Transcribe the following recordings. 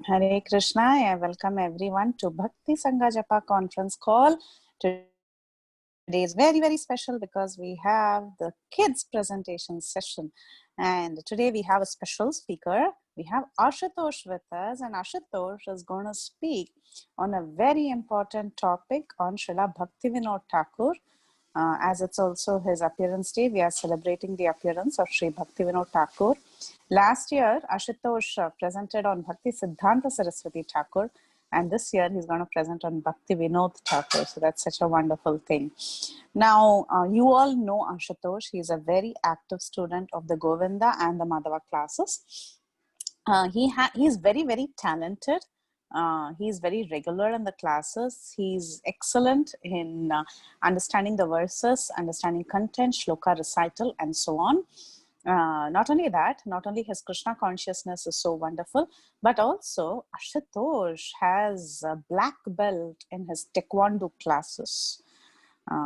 Hare Krishna. I welcome everyone to Bhakti Sangha Japa conference call. Today is very, very special because we have the kids presentation session. And today we have a special speaker. We have Ashutosh with us, and Ashutosh is going to speak on a very important topic on Srila Bhakti Vinod Thakur. As it's also his appearance day, we are celebrating the appearance of Sri Bhakti Vinod Thakur. Last year, Ashutosh presented on Bhakti Siddhanta Saraswati Thakur, and this year he's going to present on Bhakti Vinod Thakur. So that's such a wonderful thing. Now, you all know Ashutosh. He's a very active student of the Govinda and the Madhava classes. He's very, very talented. He's very regular in the classes. He's excellent in understanding the verses, understanding content, shloka recital, and so on. Not only that, not only his Krishna consciousness is so wonderful, but also Ashutosh has a black belt in his taekwondo classes.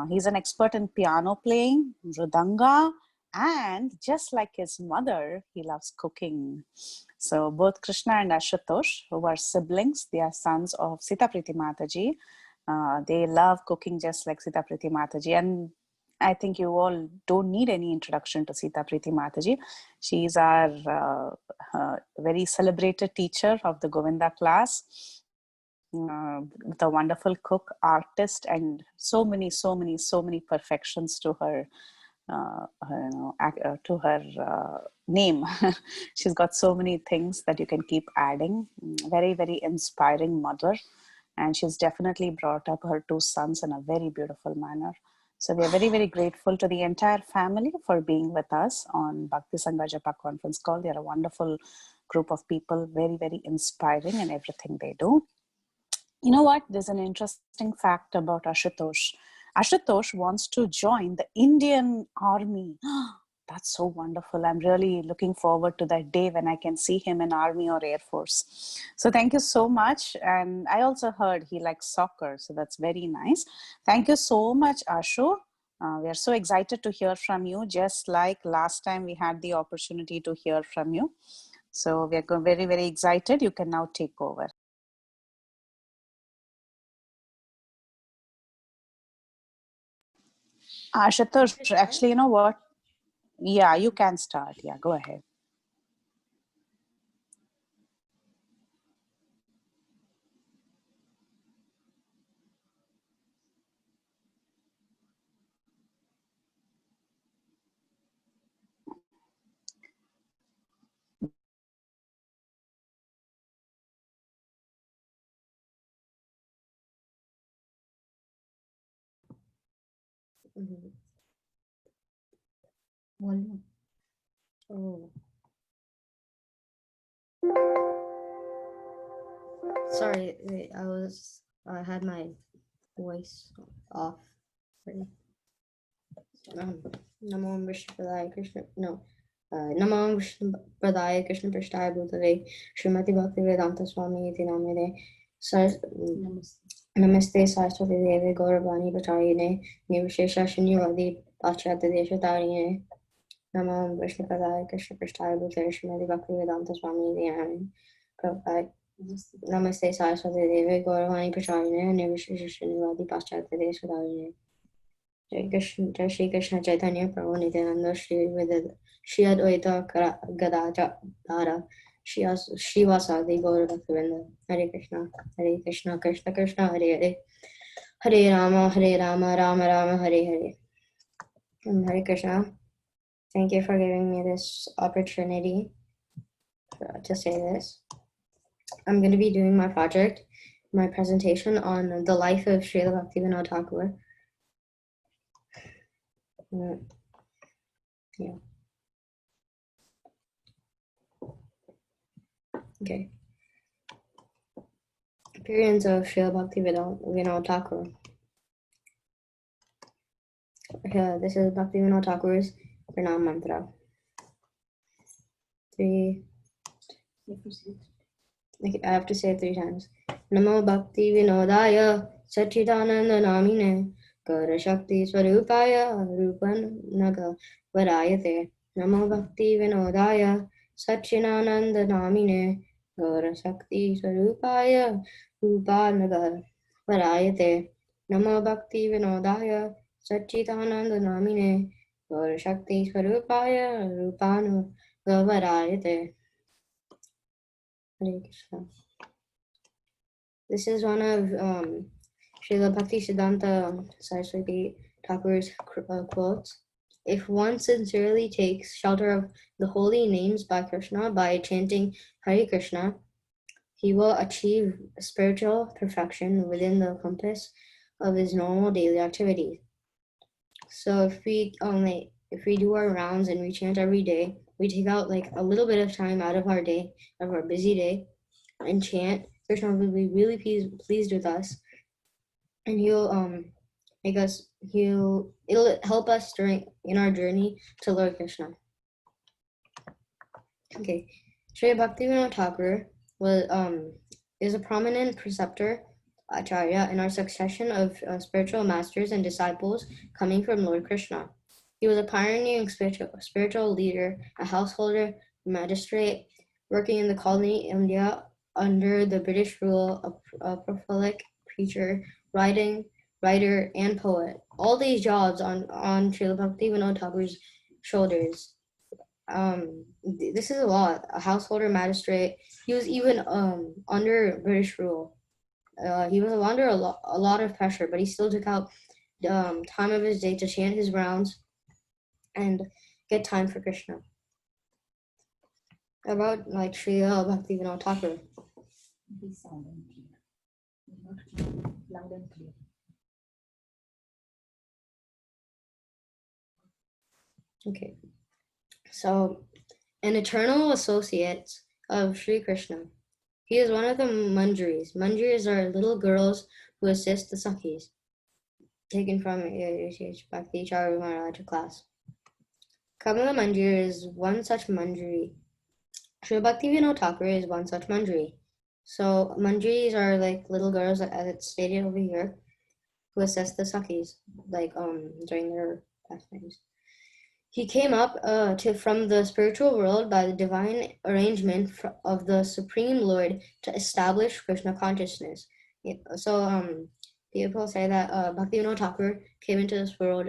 He's an expert in piano playing, mridanga, and just like his mother, he loves cooking. So both Krishna and Ashutosh, who are siblings, they are sons of Sita Priti Mataji. They love cooking just like Sita Priti Mataji. And I think you all don't need any introduction to Sita Priti Mataji. She's our very celebrated teacher of the Govinda class. With a wonderful cook, artist, and so many perfections to her name. She's got so many things that you can keep adding. Very, very inspiring mother, and she's definitely brought up her two sons in a very beautiful manner. So we are very, very grateful to the entire family for being with us on Bhakti Sangha Japa conference call. They are a wonderful group of people, very, very inspiring in everything they do. You know what? There's an interesting fact about Ashutosh. Ashutosh wants to join the Indian Army. That's so wonderful. I'm really looking forward to that day when I can see him in Army or Air Force. So thank you so much. And I also heard he likes soccer. So that's very nice. Thank you so much, Ashu. We are so excited to hear from you, just like last time we had the opportunity to hear from you. So we are very, very excited. You can now take over. Ashutosh, actually, you know what? Yeah, you can start. Yeah, go ahead. Volume. Oh. Sorry, wait, I had my voice off. Namo Vishnu Padaya Krishna, no. Namo Vishnu Padaya Krishna Prasthaya Bhutale Srimati Bhakti Vedanta Swami Iti Namine Namaste Saraswati Devi Gauravani Pacharine Nivishesha Shunyavadi Paschata Deshatarine Namo Vishnu Padaya Krishna Prasthaya Bhutale Srimati Bhakti Vedanta Swami Iti Namine Prabhupada Namaste Saraswati Devi Gauravani Pacharine Nivishesha Shunyavadi Paschata Deshatarine Jai Shri Krishna Chaitanya Prabhu Nityananda Shri Advaita Gadadhara Shri Vasadi Gaura Bhaktivinoda Hare Krishna Krishna Krishna Hare Hare Hare Rama Rama Rama Hare Hare. Hare Krishna. Thank you for giving me this opportunity to say this. I'm going to be doing my project, my presentation on the life of Srila Bhaktivinoda Thakur. Yeah. Okay. Appearance of Srila Bhaktivinoda Thakur. This is Bhaktivinoda Thakur's Pranam Mantra. 3. I have to say it 3 times. Namo Bhakti Vinodaya Sachidananda Namine Kara Shakti Swarupaya Rupan Naga Varayate. Namo Bhakti Vinodaya Sachidananda Namine Gaurashakti Swarupaya Rupanagar Varayate Namo Bhakti Vinodaya Satchitananda Namine Gaurashakti Swarupaya Rupanu Gavarayate. Hare Krishna. This is one of Srila Bhakti Siddhanta Saraswati Thakur's quotes. If one sincerely takes shelter of the holy names by Krishna by chanting Hare Krishna, he will achieve spiritual perfection within the compass of his normal daily activities. So if we do our rounds and we chant every day, we take out like a little bit of time out of our day, of our busy day, and chant, Krishna will be really pleased with us, and he'll it'll help us in our journey to Lord Krishna. Okay, Sri Bhaktivinoda Thakur is a prominent preceptor, acharya, in our succession of spiritual masters and disciples coming from Lord Krishna. He was a pioneering spiritual leader, a householder, magistrate, working in the colony India under the British rule, a prolific preacher, writer, and poet. All these jobs on Srila Bhaktivinoda Thakur's shoulders. This is a lot. A householder, magistrate. He was even under British rule. He was under a lot of pressure, but he still took out time of his day to chant his rounds and get time for Krishna. About like Srila Bhaktivinoda Thakur. Be sound and clear. Not loud and clear. Okay. So, an eternal associate of Sri Krishna. He is one of the Manjaris. Manjaris are little girls who assist the Sakhis. Taken from Bhakti Charu Maharaja class. Kamala Manjari is one such Manjari. Sri Bhaktivinoda Thakur is one such Manjari. So Manjaris are like little girls, as it's stated over here, who assist the Sakhis, like during their pastimes. He came up from the spiritual world by the divine arrangement of the Supreme Lord to establish Krishna consciousness. So people say that Bhaktivinoda Thakur came into this world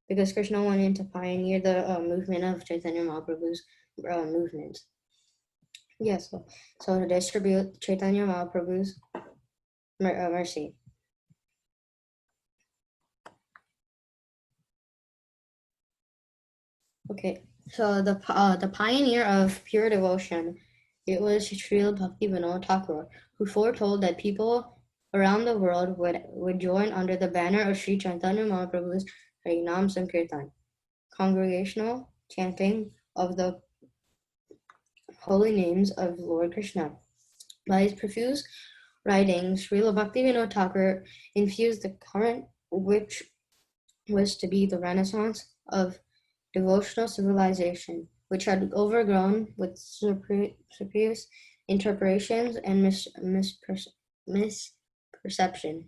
because Krishna wanted to pioneer the movement of Chaitanya Mahaprabhu's movement. Yes, so to distribute Chaitanya Mahaprabhu's mercy. Okay, so the pioneer of pure devotion, it was Srila Bhaktivinoda Thakur, who foretold that people around the world would join under the banner of Sri Chaitanya Mahaprabhu's Harinam Sankirtan, congregational chanting of the holy names of Lord Krishna. By his profuse writings, Srila Bhaktivinoda Thakur infused the current which was to be the renaissance of devotional civilization, which had overgrown with spurious interpretations and misperception.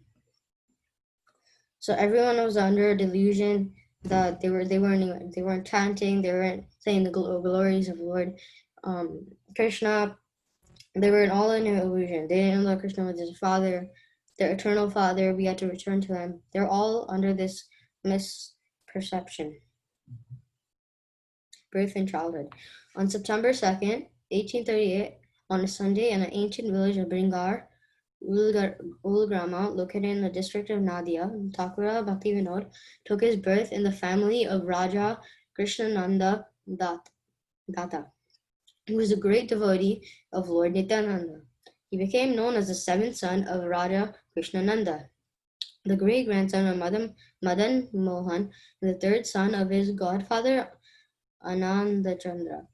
So everyone was under a delusion that they weren't chanting, they weren't saying the glories of Lord Krishna. They were all in an illusion. They didn't know that Krishna was his father, their eternal father. We had to return to him. They're all under this misperception. Birth and childhood. On September 2nd, 1838, on a Sunday in an ancient village of Bringar, Ulgrama, located in the district of Nadia, Thakura Bhaktivinoda took his birth in the family of Raja Krishnananda Datta, who was a great devotee of Lord Nityananda. He became known as the seventh son of Raja Krishnananda, the great-grandson of Madan Mohan, and the third son of his godfather Anandachandra.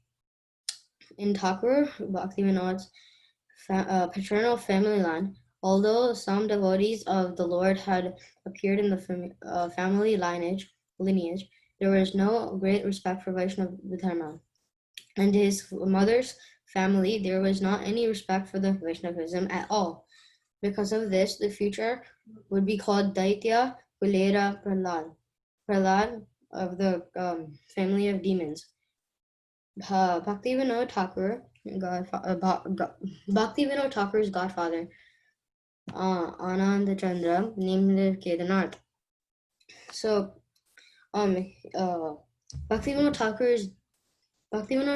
In Thakur Bhaktivinoda's paternal family line, although some devotees of the Lord had appeared in the family lineage, there was no great respect for Vaishnava Dharma. And his mother's family, there was not any respect for the Vaishnavism at all. Because of this, the future would be called Daitya Kulera Prahlad of the family of demons. Bhaktivinoda Thakur Bhakti Vinod Thakur's godfather, Anand Chandra, named it Kedarnath. So, uh, Bhakti Vinod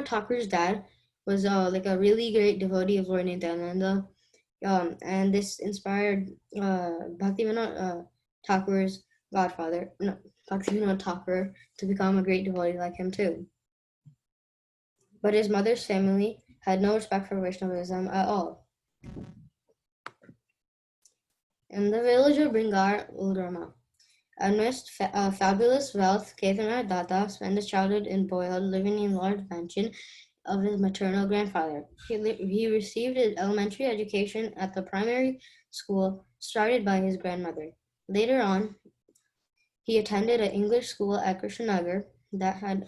Thakur's dad was like a really great devotee of Lord Nityananda, and this inspired Bhakti Vinod Thakur's godfather, no, Bhakti Vinod Thakur, to become a great devotee like him too. But his mother's family had no respect for Vaishnavism at all. In the village of Bringar, Ulrama, amidst fabulous wealth, Kedarnath Datta spent his childhood in boyhood, living in a large mansion of his maternal grandfather. He received his elementary education at the primary school started by his grandmother. Later on, he attended an English school at Krishnanagar that had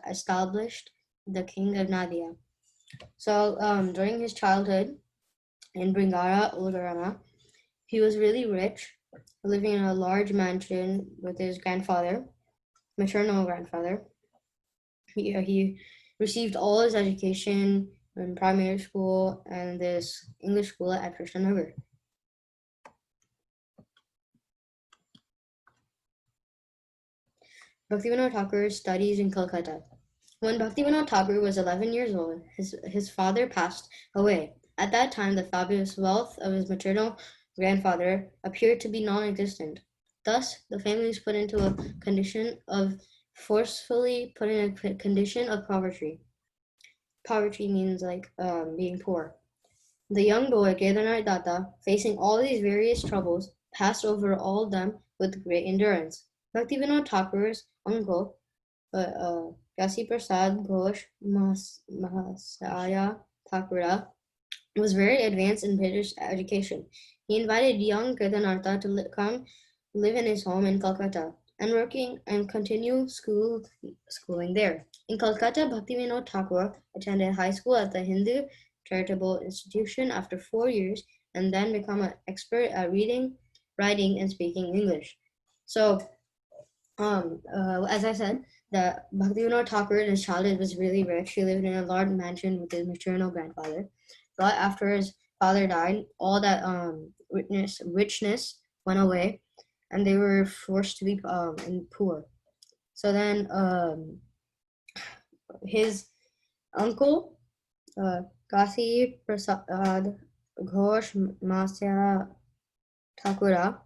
established the king of Nadia. So during his childhood in Bringara, Ulrama, he was really rich, living in a large mansion with his maternal grandfather. He received all his education in primary school and this English school at Krishnanagar. Bhaktivinoda Thakur studies in Calcutta. When Bhaktivinoda Thakur was 11 years old, his father passed away. At that time, the fabulous wealth of his maternal grandfather appeared to be non-existent. Thus, the family was forcefully put in a condition of poverty. Poverty means like being poor. The young boy, Kedarnath Datta, facing all these various troubles, passed over all of them with great endurance. Bhaktivinoda Thakur's uncle, Kasi Prasad Ghosh Mahasaya Thakura, was very advanced in British education. He invited young Kedarnath to come live in his home in Calcutta and continue schooling there. In Calcutta, Bhaktivinoda Thakur attended high school at the Hindu Charitable Institution after 4 years and then become an expert at reading, writing, and speaking English. So, as I said, that Bhaktivinoda Thakur in his childhood was really rich. He lived in a large mansion with his maternal grandfather. But after his father died, all that richness went away, and they were forced to be poor. So then his uncle, Kasi Prasad Ghosh Masya Thakura,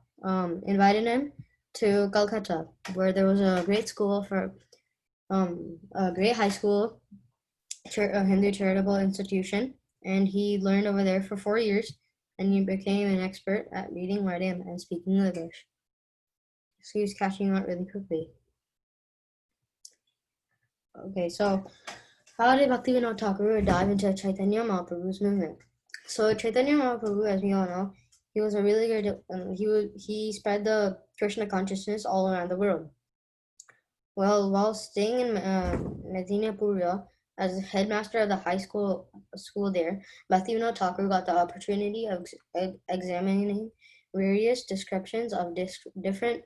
invited him to Calcutta, where there was a great school for a great high school, a Hindu charitable institution, and he learned over there for 4 years, and he became an expert at reading, writing, and speaking English. So he was catching on really quickly. Okay, so how did Bhaktivinoda Thakur dive into Chaitanya Mahaprabhu's movement? So Chaitanya Mahaprabhu, as we all know, he was a really good. He spread the Krishna consciousness all around the world. Well, while staying in Medinapura as headmaster of the high school there, Bhaktivinoda Thakur got the opportunity of examining various descriptions of different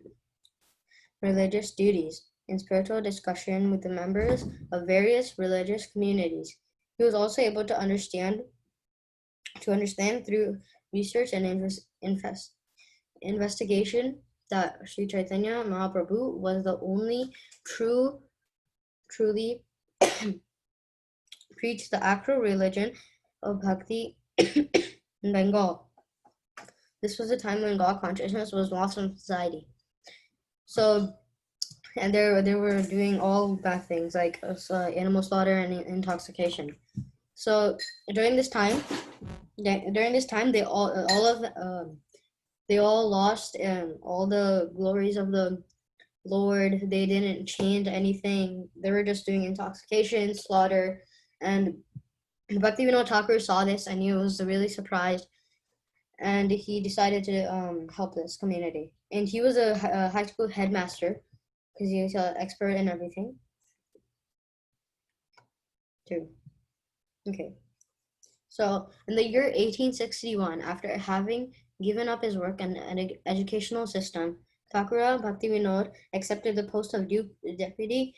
religious duties in spiritual discussion with the members of various religious communities. He was also able to understand through research and investigation that Sri Chaitanya Mahaprabhu was the only truly preached the actual religion of Bhakti in Bengal. This was a time when God consciousness was lost in society. So, and they were doing all bad things like animal slaughter and intoxication. So during this time, they all lost all the glories of the Lord. They didn't change anything. They were just doing intoxication, slaughter, and Bhaktivinoda Thakur saw this and he was really surprised, and he decided to help this community. And he was a high school headmaster because he was an expert in everything too. Okay. So in the year 1861, after having given up his work in an educational system, Thakura Bhaktivinoda accepted the post of deputy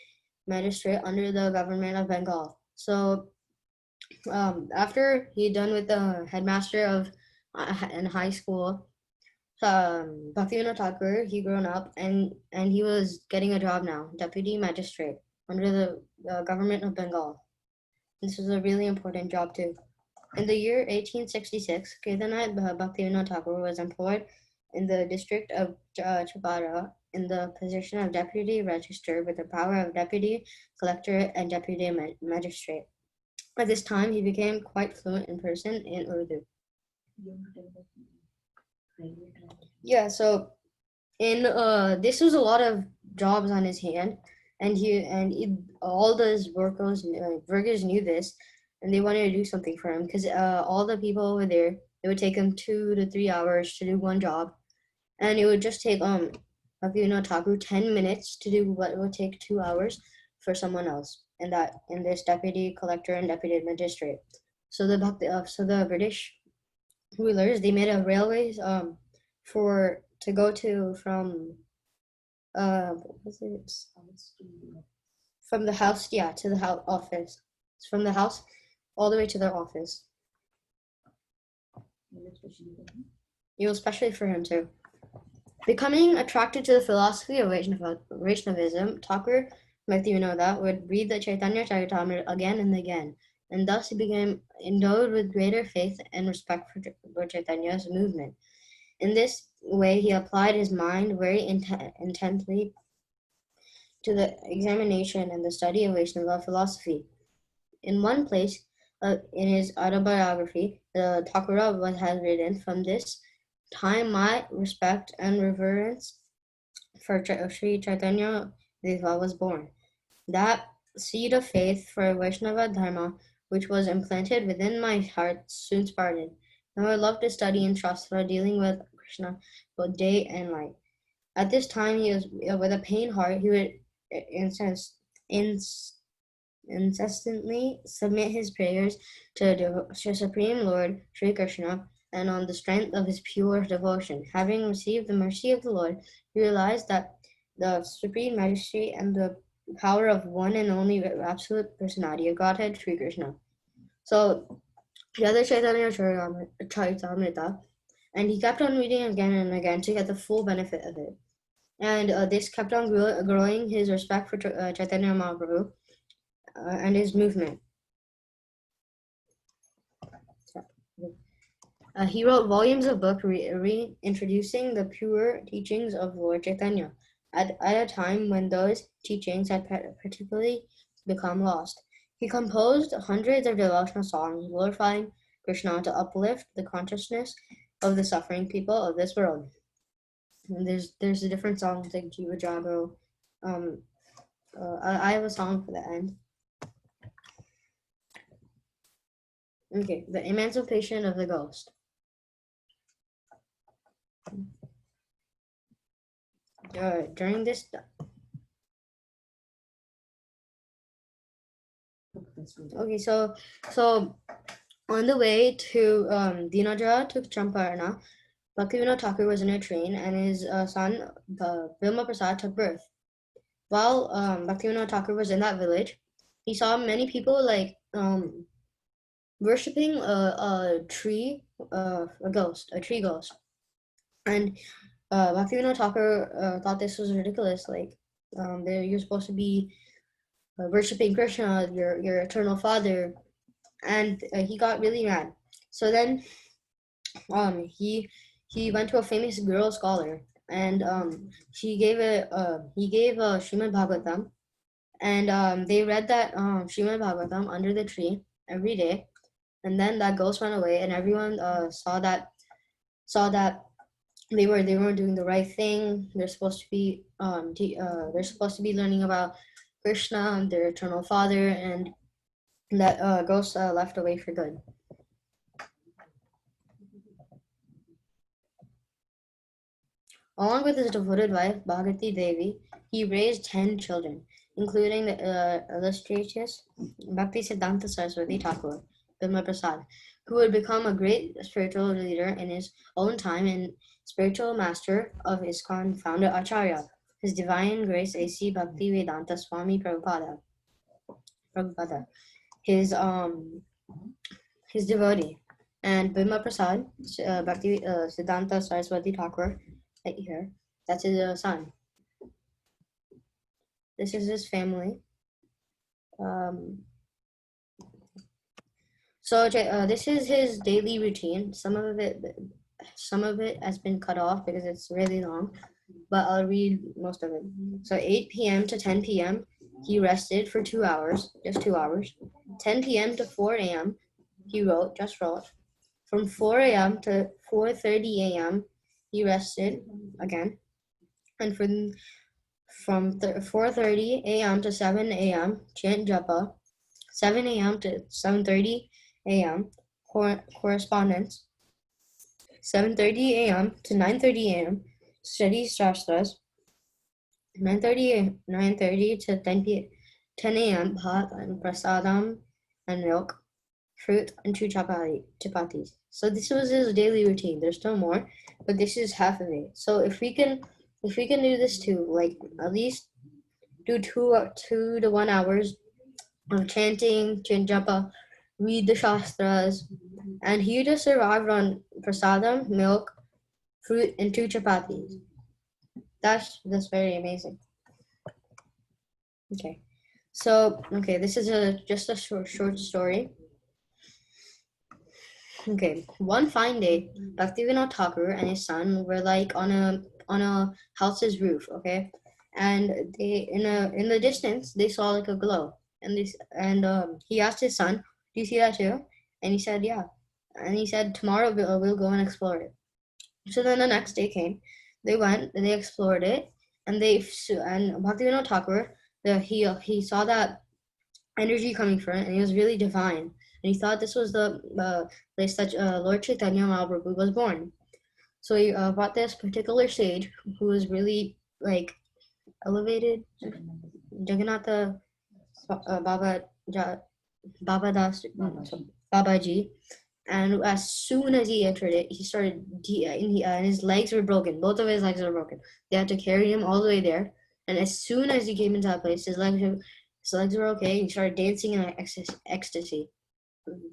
magistrate under the government of Bengal. So After he done with the headmaster of in high school, Bhakti Vinod Thakur, he grown up and he was getting a job now, deputy magistrate under the government of Bengal. This was a really important job too. In the year 1866, Kedarnath Bhakti Vinod Thakur was employed in the district of Chapara in the position of deputy register with the power of deputy collector and deputy magistrate. At this time, he became quite fluent in person in Urdu. You want to tell about railway travel? Yeah, so in this was a lot of jobs on his hand, and all those workers knew this, and they wanted to do something for him because all the people over there, it would take them 2 to 3 hours to do one job, and it would just take Taku 10 minutes to do what would take 2 hours for someone else, and that in this deputy collector and deputy magistrate. So the British rulers, they made a railways for to go to from what was it? House to the From the house, yeah, to the house office. It's from the house all the way to their office. village, especially for him. It was especially for him too. Becoming attracted to the philosophy of Vaishnavism, Thakur, Bhakti Vinoda, would read the Chaitanya Charitamrita again and again, and thus he became endowed with greater faith and respect for Chaitanya's movement. In this way, he applied his mind very intently to the examination and the study of Vaishnava philosophy. In one place, in his autobiography, Thakura has written, "From this time, my respect and reverence for Sri Chaitanya Deva was born. That seed of faith for Vaishnava Dharma, which was implanted within my heart, soon sprouted. Now I love to study in Shastra, dealing with Krishna both day and night." At this time, he was with a pain heart. He would incessantly submit his prayers to Supreme Lord Sri Krishna, and on the strength of his pure devotion, having received the mercy of the Lord, he realized that the supreme majesty and the power of one and only absolute personality of Godhead, Sri Krishna. So he had the Chaitanya Charitamrita, and he kept on reading again and again to get the full benefit of it. And this kept on growing his respect for Chaitanya Mahaprabhu and his movement. He wrote volumes of books reintroducing the pure teachings of Lord Chaitanya at a time when those teachings had particularly become lost. He composed hundreds of devotional songs glorifying Krishna to uplift the consciousness of the suffering people of this world. And there's a different songs like Jiva Jago. I have a song for the end. Okay, the emancipation of the ghost. During this okay, so on the way to Dinaja to Champaran, Bhakti Vinod Thakur was in a train, and his son Bilma Prasad took birth. While Bhakti Vinod Thakur was in that village, he saw many people worshipping a tree ghost, and Bhakti Vinod Thakur thought this was ridiculous. You're supposed to be worshipping Krishna, your eternal father, and he got really mad. So then, he went to a famous girl scholar, and he gave Srimad Bhagavatam, and they read that Srimad Bhagavatam under the tree every day, and then that ghost went away, and everyone saw that they were doing the right thing. They're supposed to be learning about Krishna and their eternal father, and that ghost left away for good. Along with his devoted wife, Bhagati Devi, he raised 10 children, including the illustrious Bhakti Siddhanta Saraswati Thakur, Bilma Prasad, who would become a great spiritual leader in his own time and spiritual master of ISKCON founder Acharya, His Divine Grace A.C. Bhakti Vedanta Swami Prabhupada. His his devotee. And Bhima Prasad, Bhakti Siddhanta Saraswati Thakura, right here, that's his son. This is his family. So this is his daily routine. Some of it has been cut off because it's really long, but I'll read most of it. So 8 p.m. to 10 p.m. he rested for 2 hours, just 2 hours. 10 p.m. to 4 a.m. he wrote. From 4 a.m. to 4:30 a.m. he rested again, and from 4:30 a.m. to 7 a.m. chant japa. 7 a.m. to 7:30 a.m. correspondence. 7:30 a.m. to 9:30 a.m. study shastras. 9:30 to 10 a.m. bhat and prasadam and milk, fruit and 2 chapatis. So this was his daily routine. There's still more, but this is half of it. So if we can do this too, like at least do 2 to 1 hours of chanting, chant japa, read the shastras, and he just survived on prasadam, milk, fruit, and 2 chapatis. That's very amazing. Okay, so this is just a short story. Okay, one fine day, Bhakti Vinod Thakur and his son were like on a house's roof. Okay, and they in the distance they saw like a glow, and he asked his son, "Do you see that too?" And he said, "Yeah." And he said, "Tomorrow we'll go and explore it." So then the next day came. They went and they explored it, and Bhakti Vinod Thakur, he saw that energy coming from it, and it was really divine. And he thought this was the place that Lord Chaitanya Mahaprabhu was born. So he brought this particular sage who was really like elevated, Jagannatha Babaji. And as soon as he entered it, he started, and his legs were broken. Both of his legs were broken. They had to carry him all the way there. And as soon as he came into that place, his legs were okay. He started dancing in ecstasy,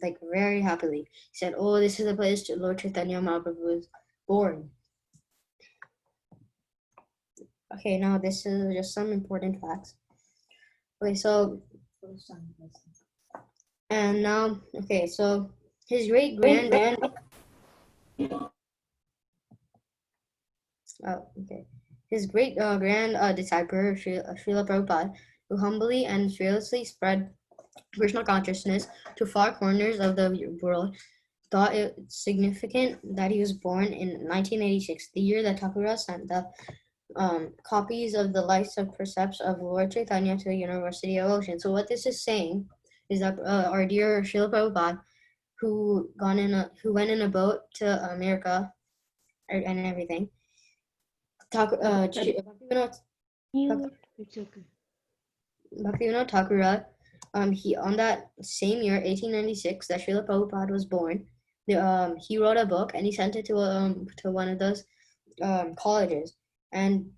like very happily. He said, "Oh, this is the place Lord Chaitanya Mahaprabhu was born." Okay, now this is just some important facts. Okay, so and now, so his great grand. His great grand disciple, Srila Prabhupada, who humbly and fearlessly spread Krishna consciousness to far corners of the world, thought it significant that he was born in 1986, the year that Thakura sent the copies of the Lights of Precepts of Lord Chaitanya to the University of Ocean. So what this is saying is that our dear Srila Prabhupada, who went in a boat to America and everything, Bhakti Vinod Thakura, he on that same year, 1896, that Srila Prabhupada was born, he wrote a book and he sent it to one of those colleges, and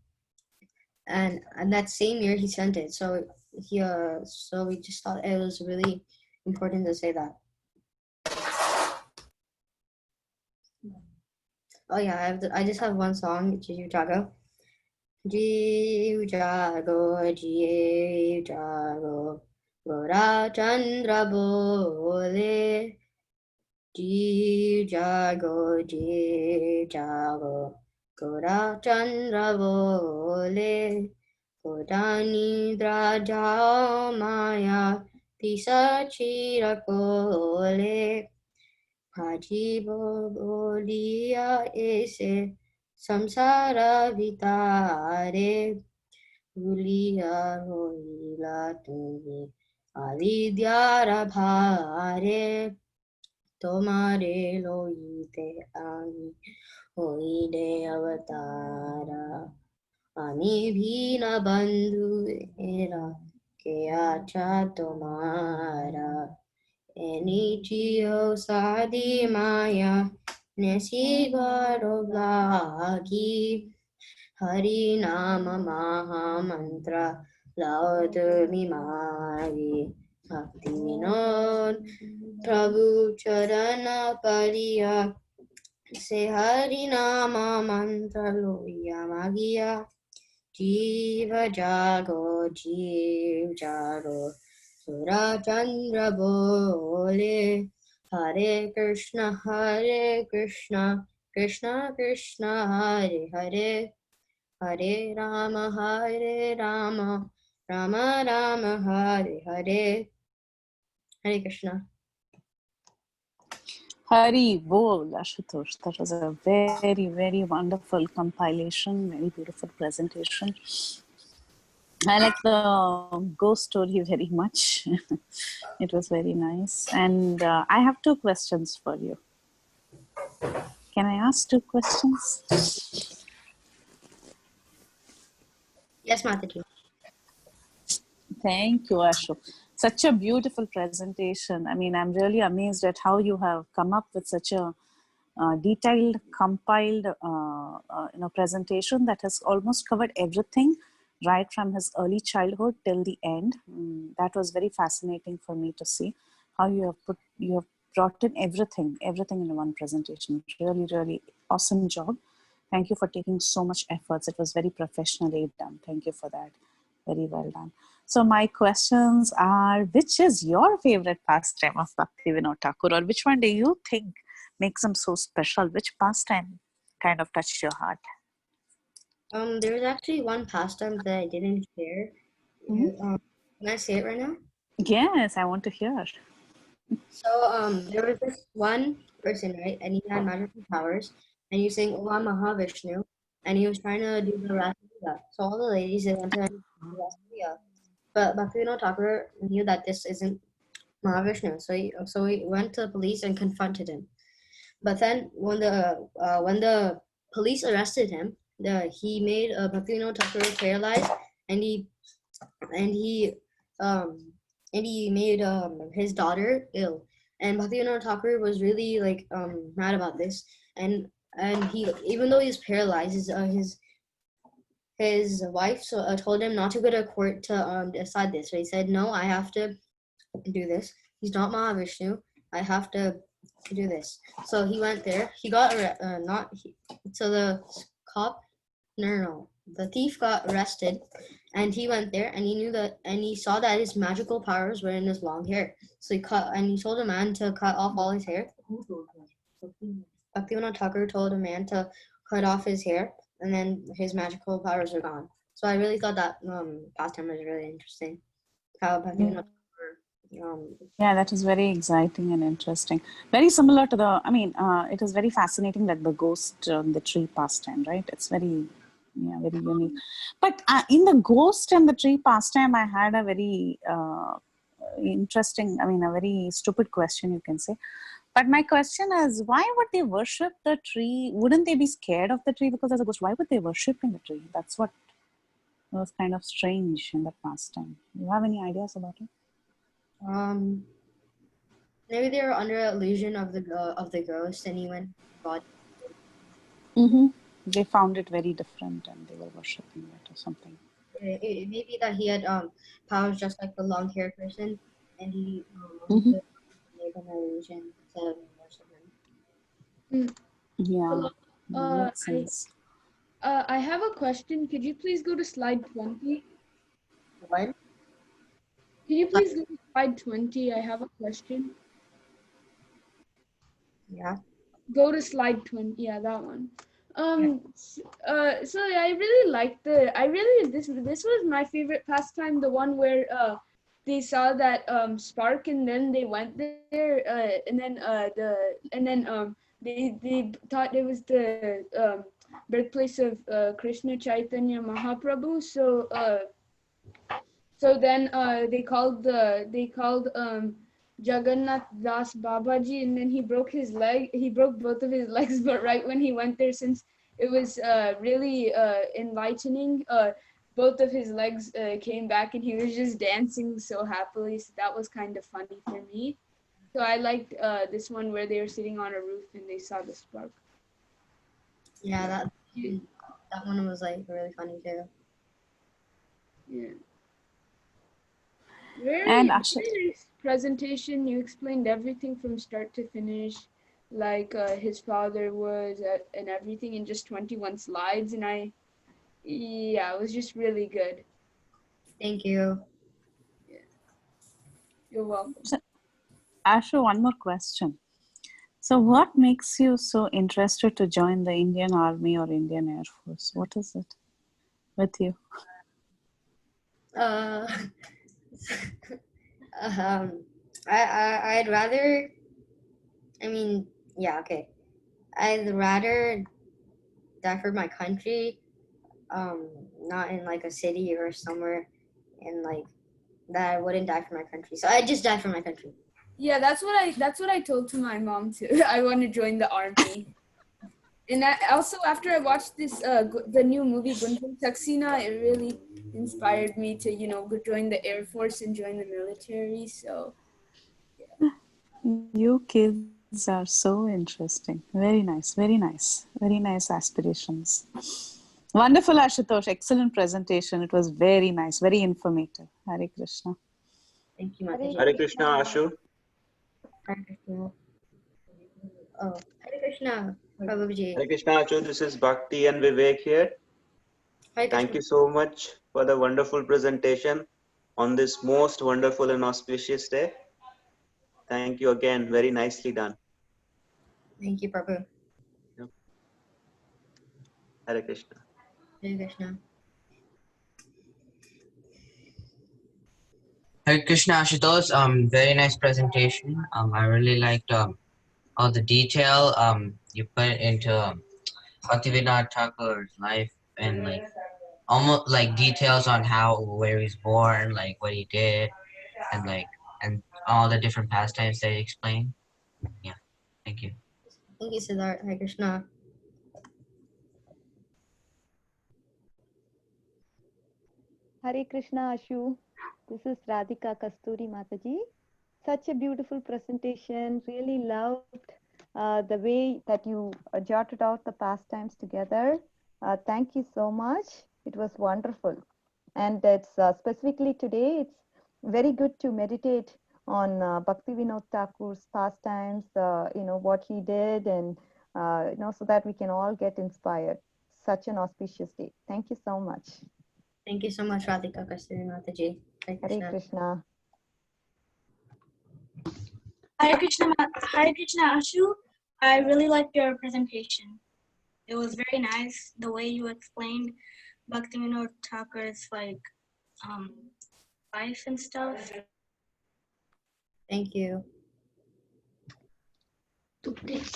that same year he sent it. So we just thought it was really important to say that. Oh yeah, I just have one song, Jiv Jago. Jiv Jago, Jiv Jago, Gora Chandra Bole. Jiv Jago, Gora Chandra Bole. Kodani Drajao Maya, Pisa Chirakole. Hajibo bolia ese samsara vitare Julia hoila tumi avidyara bhare tomare loite ami hoide avatara ami bhina bandhu era ke acha tomara Enichio Sadi Maya Nesigaro Blagi Hari Nama Maha Mantra Laudami Mari Bhakti Vinod Prabhu Charana Pariya Se Hari Nama Mantra Loya Magiya Jiva Jago Jiv Jago Sura Chandra Bole Hare Krishna Krishna Krishna Hare Hare Hare Rama Rama Rama Hare Hare Hare Krishna. Hari Bol, Ashutosh. That was a very, very wonderful compilation, very beautiful presentation. I like the ghost story very much. It was very nice. And I have two questions for you. Can I ask two questions? Yes, Mataji. Thank you, Ashu. Such a beautiful presentation. I mean, I'm really amazed at how you have come up with such a detailed, compiled, presentation that has almost covered everything, right from his early childhood till the end. That was very fascinating for me to see how you have brought in everything in one presentation. Really, really awesome job. Thank you for taking so much efforts. It was very professionally done. Thank you for that. Very well done. So my questions are, which is your favorite pastime of Bhakti Vinod Thakur, or which one do you think makes him so special? Which pastime kind of touched your heart? There's actually one pastime that I didn't share. Mhm. Can I say it right now? Yes, I want to hear. So there was this one person, right? And he had magical powers, and he was saying Om Mahavishnu, and he was trying to do the Rasaliya. So all the ladies they went to do the Rasaliya, but Bhaktivinoda Thakur knew that this isn't Mahavishnu, so he went to the police and confronted him. But then when the police arrested him, he made Bhaktivinoda Thakur paralyzed, and he um he made his daughter ill. And Bhaktivinoda Thakur was really like mad about this, and he, even though he's paralyzed, his wife told him not to go to court to decide this. So he said, no, I have to do this. He's not Mahavishnu. I have to do this. So he went there. He got not he, so the cop no, the thief got arrested, and he went there and he knew that, and he saw that his magical powers were in his long hair. So he told a man to cut off all his hair. Bhaktivinoda Thakur told a man to cut off his hair, and then his magical powers are gone. So I really thought that pastime was really interesting. How Bhaktivinoda Yeah, that is very exciting and interesting. Very similar to it is very fascinating, like the ghost on the tree pastime, right? It's very, yeah, very unique. But in the ghost and the tree pastime, I had a very a very stupid question, you can say. But my question is, why would they worship the tree? Wouldn't they be scared of the tree because as a ghost? Why would they worship in the tree? That's what was kind of strange in that pastime. Do you have any ideas about it? maybe they were under illusion of the ghost, and he went God. Mm-hmm. They found it very different and they were worshipping it or something. Maybe that he had powers just like the long haired person, and he wanted Mm-hmm. to make an illusion instead of worship him. Yeah, Hello. makes sense. I have a question. Could you please go to slide 20? What? Can you please go to slide 20? I have a question. Yeah. Go to slide 20. Yeah, that one. Yeah. So I really liked this was my favorite pastime, the one where they saw that spark, and then they went there they thought it was the birthplace of Krishna Chaitanya Mahaprabhu. So then they called Jagannath Das Babaji, and then he broke his leg. He broke both of his legs, but right when he went there, since it was really enlightening, both of his legs came back, and he was just dancing so happily. So that was kind of funny for me. So I liked this one where they were sitting on a roof and they saw the spark. Yeah, that one was like really funny too. Yeah. And Very nice presentation. You explained everything from start to finish, like his father was and everything in just 21 slides. And yeah, it was just really good. Thank you. You're welcome. Ashu, one more question. So, what makes you so interested to join the Indian Army or Indian Air Force? What is it with you? Uh, I'd rather. I mean, yeah, okay. I'd rather die for my country, not in like a city or somewhere, and like that I wouldn't die for my country. So I just die for my country. Yeah, that's what I told to my mom too. I want to join the army. And also after I watched this the new movie Guntur Saxena, it really inspired me to go join the Air Force and join the military. So You kids are so interesting. Very nice, very nice, very nice aspirations. Wonderful, Ashutosh. Excellent presentation. It was very nice, very informative. Hare Krishna. Thank you, Hare Mataji. Hare Krishna, Ashu. Hare Krishna. Oh, Hare Krishna, Prabhuji. Hare Krishna, Ashu. This is Bhakti and Vivek here. Hare Thank Krishna. you so much for the wonderful presentation on this most wonderful and auspicious day. Thank you again. Very nicely done. Thank you, Prabhu. Hare Krishna. Hare Krishna. Hare Krishna Ashutosh, very nice presentation. I really liked all the detail you put into Bhaktivinoda Thakur's life and like almost like details on how where he's born, like what he did, and all the different pastimes that he explained. Yeah, thank you. Thank you, Siddharth. Hare Krishna. Hare Krishna Ashu. This is Radhika Kasturi Mataji. Such a beautiful presentation. Really loved the way that you jotted out the pastimes together. Thank you so much. It was wonderful. And it's specifically today, it's very good to meditate on Bhakti Vinod Thakur's pastimes, what he did, and, so that we can all get inspired. Such an auspicious day. Thank you so much. Thank you so much, Radhika Kasturi Mataji. Hare Krishna. Hare Krishna. Hare Krishna Ashu. I really liked your presentation. It was very nice the way you explained Bhaktivinoda Thakur's life and stuff. Thank you.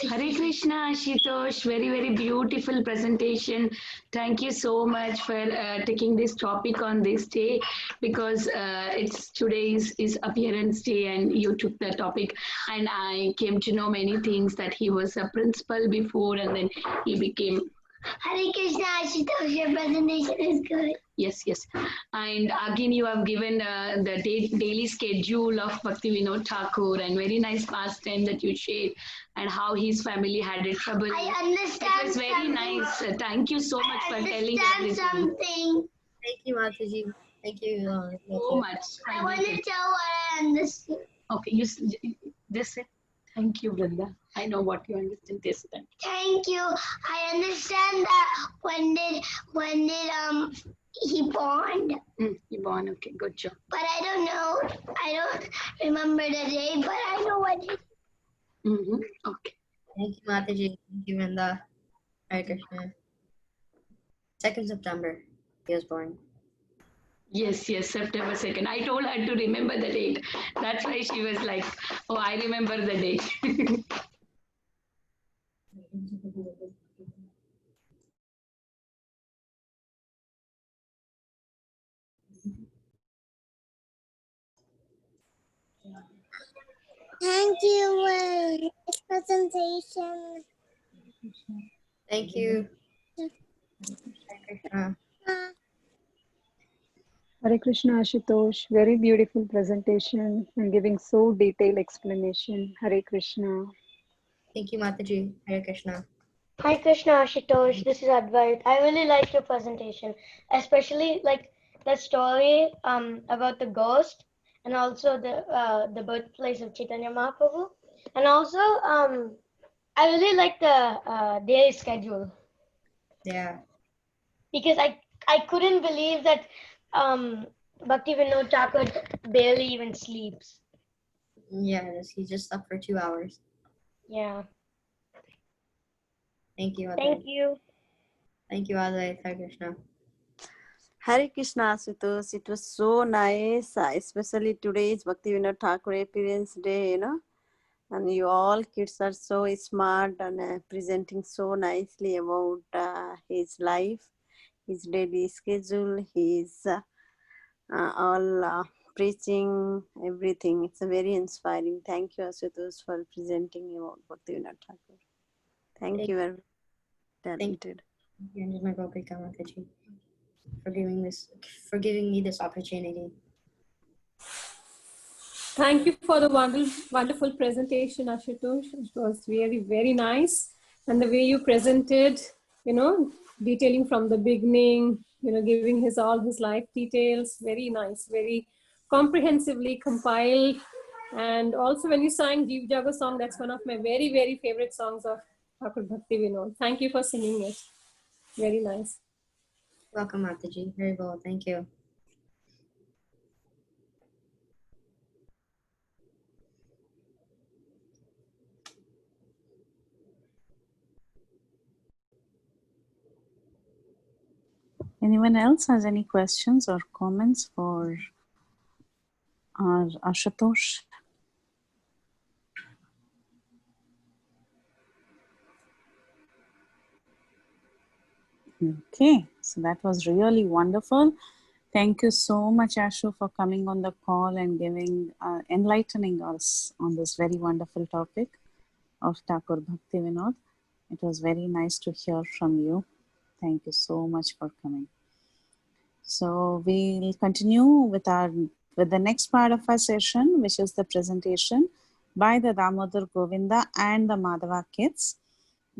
Hare Krishna Ashutosh, very very beautiful presentation. Thank you so much for taking this topic on this day, because it's today's is appearance day and you took the topic, and I came to know many things, that he was a principal before and then he became. Hare Krishna Ashutosh, your presentation is good. Yes. And again, you have given the daily schedule of Bhakti Vinod Thakur, and very nice pastime that you shared, and how his family had a trouble. I understand. It was very nice. Thank you so much for telling everything. Something. Thank you, Mataji. Thank you. So much. I want to tell what I understand. Okay, you just say thank you, Brenda. I know what you understand this time. Thank you. I understand that when did he born? He born. Okay, good job. But I don't know. I don't remember the day, but I know what it. Okay. Thank you, Mataji. Thank you, Vrinda. Hare Krishna. 2nd September, he was born. Yes, September 2nd. I told her to remember the date. That's why she was like, oh, I remember the date. Thank you for this presentation. Thank you. Hare Krishna. Hare Krishna Ashutosh, very beautiful presentation and giving so detailed explanation. Hare Krishna. Thank you, Mataji. Hare Krishna. Hi Krishna Ashutosh, this is Advait. I really liked your presentation, especially like the story about the ghost and also the birthplace of Chaitanya Mahaprabhu. And also, I really like the daily schedule. Yeah. Because I couldn't believe that Bhakti Vinod Thakur barely even sleeps. Yeah, he just slept for 2 hours. Yeah. Thank you, Advait. Thank you. Thank you, Advait. Hare Krishna. Hare Krishna, Ashutosh. It was so nice, especially today is Bhakti Vinod Thakur Appearance Day, and you all kids are so smart and presenting so nicely about his life, his daily schedule, his all preaching, everything. It's a very inspiring. Thank you, Ashutosh, for presenting about Bhakti Vinod Thakur. Thank you, very talented. Thank you, Anjana Gopika Mataji, for giving me this opportunity. Thank you for the wonderful presentation, Ashutosh. It was really very nice. And the way you presented, detailing from the beginning, giving all his life details, very nice, very comprehensively compiled. And also when you sang Jeev Jaga song, that's one of my very, very favorite songs of Thakur Bhakti Vinod. Thank you for singing it. Very nice. Welcome, Mataji. Very well. Thank you. Anyone else has any questions or comments for our Ashutosh? Okay, so that was really wonderful. Thank you so much, Ashu, for coming on the call and giving, enlightening us on this very wonderful topic of Thakur Bhakti Vinod. It was very nice to hear from you. Thank you so much for coming. So we'll continue with the next part of our session, which is the presentation by the Damodar Govinda and the Madhava kids.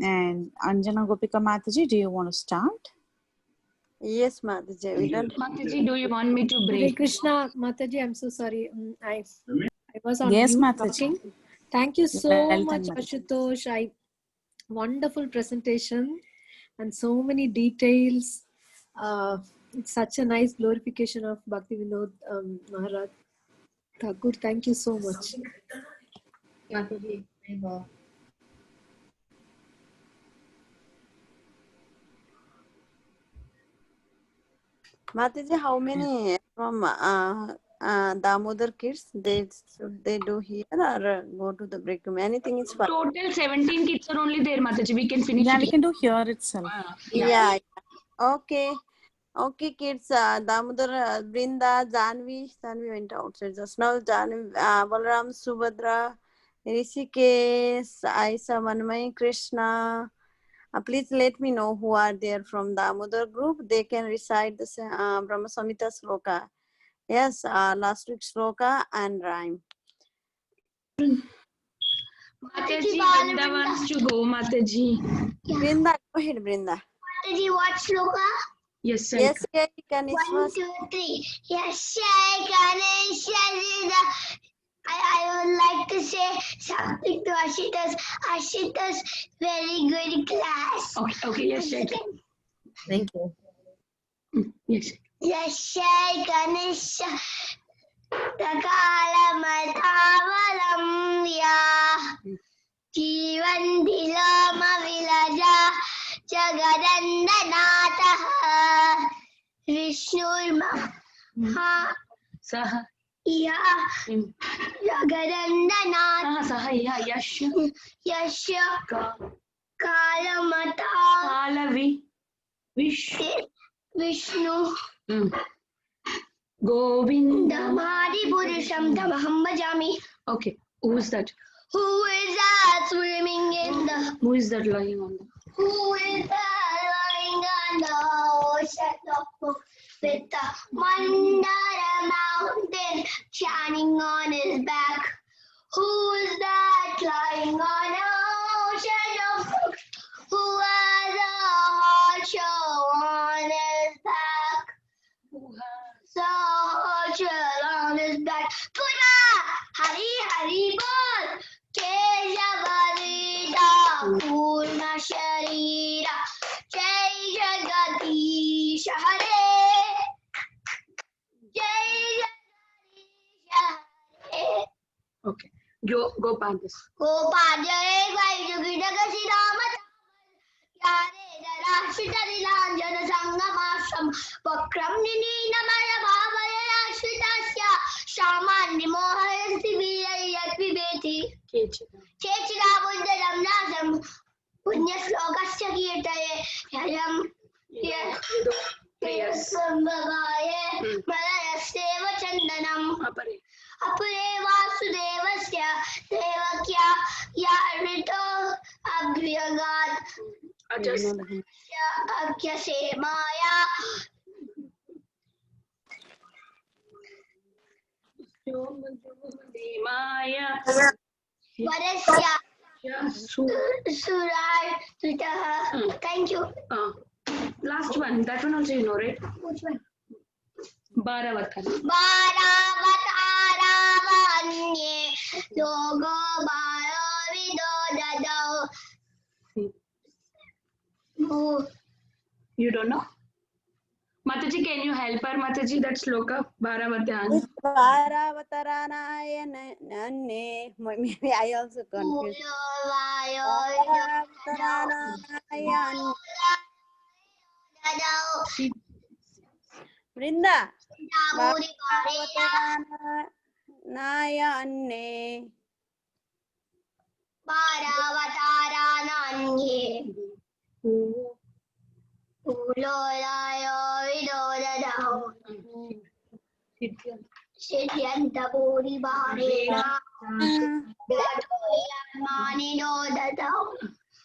And Anjana Gopika Mataji, do you want to start? Yes, Mataji. We don't. Mataji, do you want me to break? Hare Krishna, Mataji, I'm so sorry. I was on Yes, mute Mataji. talking. Thank you so Well much, done, Mataji. Ashutosh. Wonderful presentation and so many details. It's such a nice glorification of Bhakti Vinod Maharaj Thakur. Thank you so much. Mataji, very well. Mataji, how many from Damodar kids should they do here or go to the break room? Anything is fine. Total 17 kids are only there, Mataji. We can finish Yeah, it. we can do here itself. Yeah. Okay. Okay, kids. Damodar, Brinda, Janvi went outside just now. Janvi, Balaram, Subhadra, Rishikesh, Aisa, Manmay, Krishna. Please let me know who are there from Damodar group. They can recite the Brahma Samhita Sloka. Yes, last week's Sloka and rhyme. Mataji, Brinda wants to go, Mataji. Brinda, go ahead, Brinda. Mataji, what sloka? Yes, sir. Yes, Ganesha. 1, 2, 3. Yes, Ganesha. I would like to say something to Ashutosh. Ashutosh, very good class. Okay, yes, sir. Thank you. Yes. Yes, Ganesha. Takalamatavalambya. Jivandilama vilaja. Jagadandanataha. Vishnurma. Saha. Ya. Jagadandanat. Saha, Yash. Yasha. Kalamata. Kalavi. Vishnu. Govinda. Damadi Purusham Tamaham Bhajami. Okay, who is that? Who is that swimming in the? Who is that lying on the? Who is that lying on the ocean of with the Mandara mountain shining on his back? Who is that lying on the ocean of books? Who has a hot show on his back? So chill on his back. पूर्ण शरीर जय जगदीश हरे जय जगदीश हरे. Okay. Gopal. Gopal जय वैजुगी जगसी राम यारे दराशितरिलांजन संगमाश्रम वक्रम निनीनमय भावय आश्रितस्य सामान्य मोहयसि वीरयत्विवेति चेचिरा बुद्धलं नासं पुण्यश्लोकस्य कीर्तये ययं प्रियसंभवाय मलयस्तेव चन्दनम् अपरे वासुदेवस्य देवक्या याऋतो अभ्यगात् अभ्यसेमाया वरस्य सुरार्चितः. Thank you. Last one. That one also you know, right? Which one? Bharavataravanye yogo bharo vido dadao. You don't know? Mataji, can you help her, Mataji, that sloka? Bharavataran. Bharavataranayane. Maybe I also confused. Bharavataranayane. Brinda. Bharavataranayane. Bharavatarananye. Ulolayo idodadaho. Siddhyanta puri bharena. Mani no dadaho.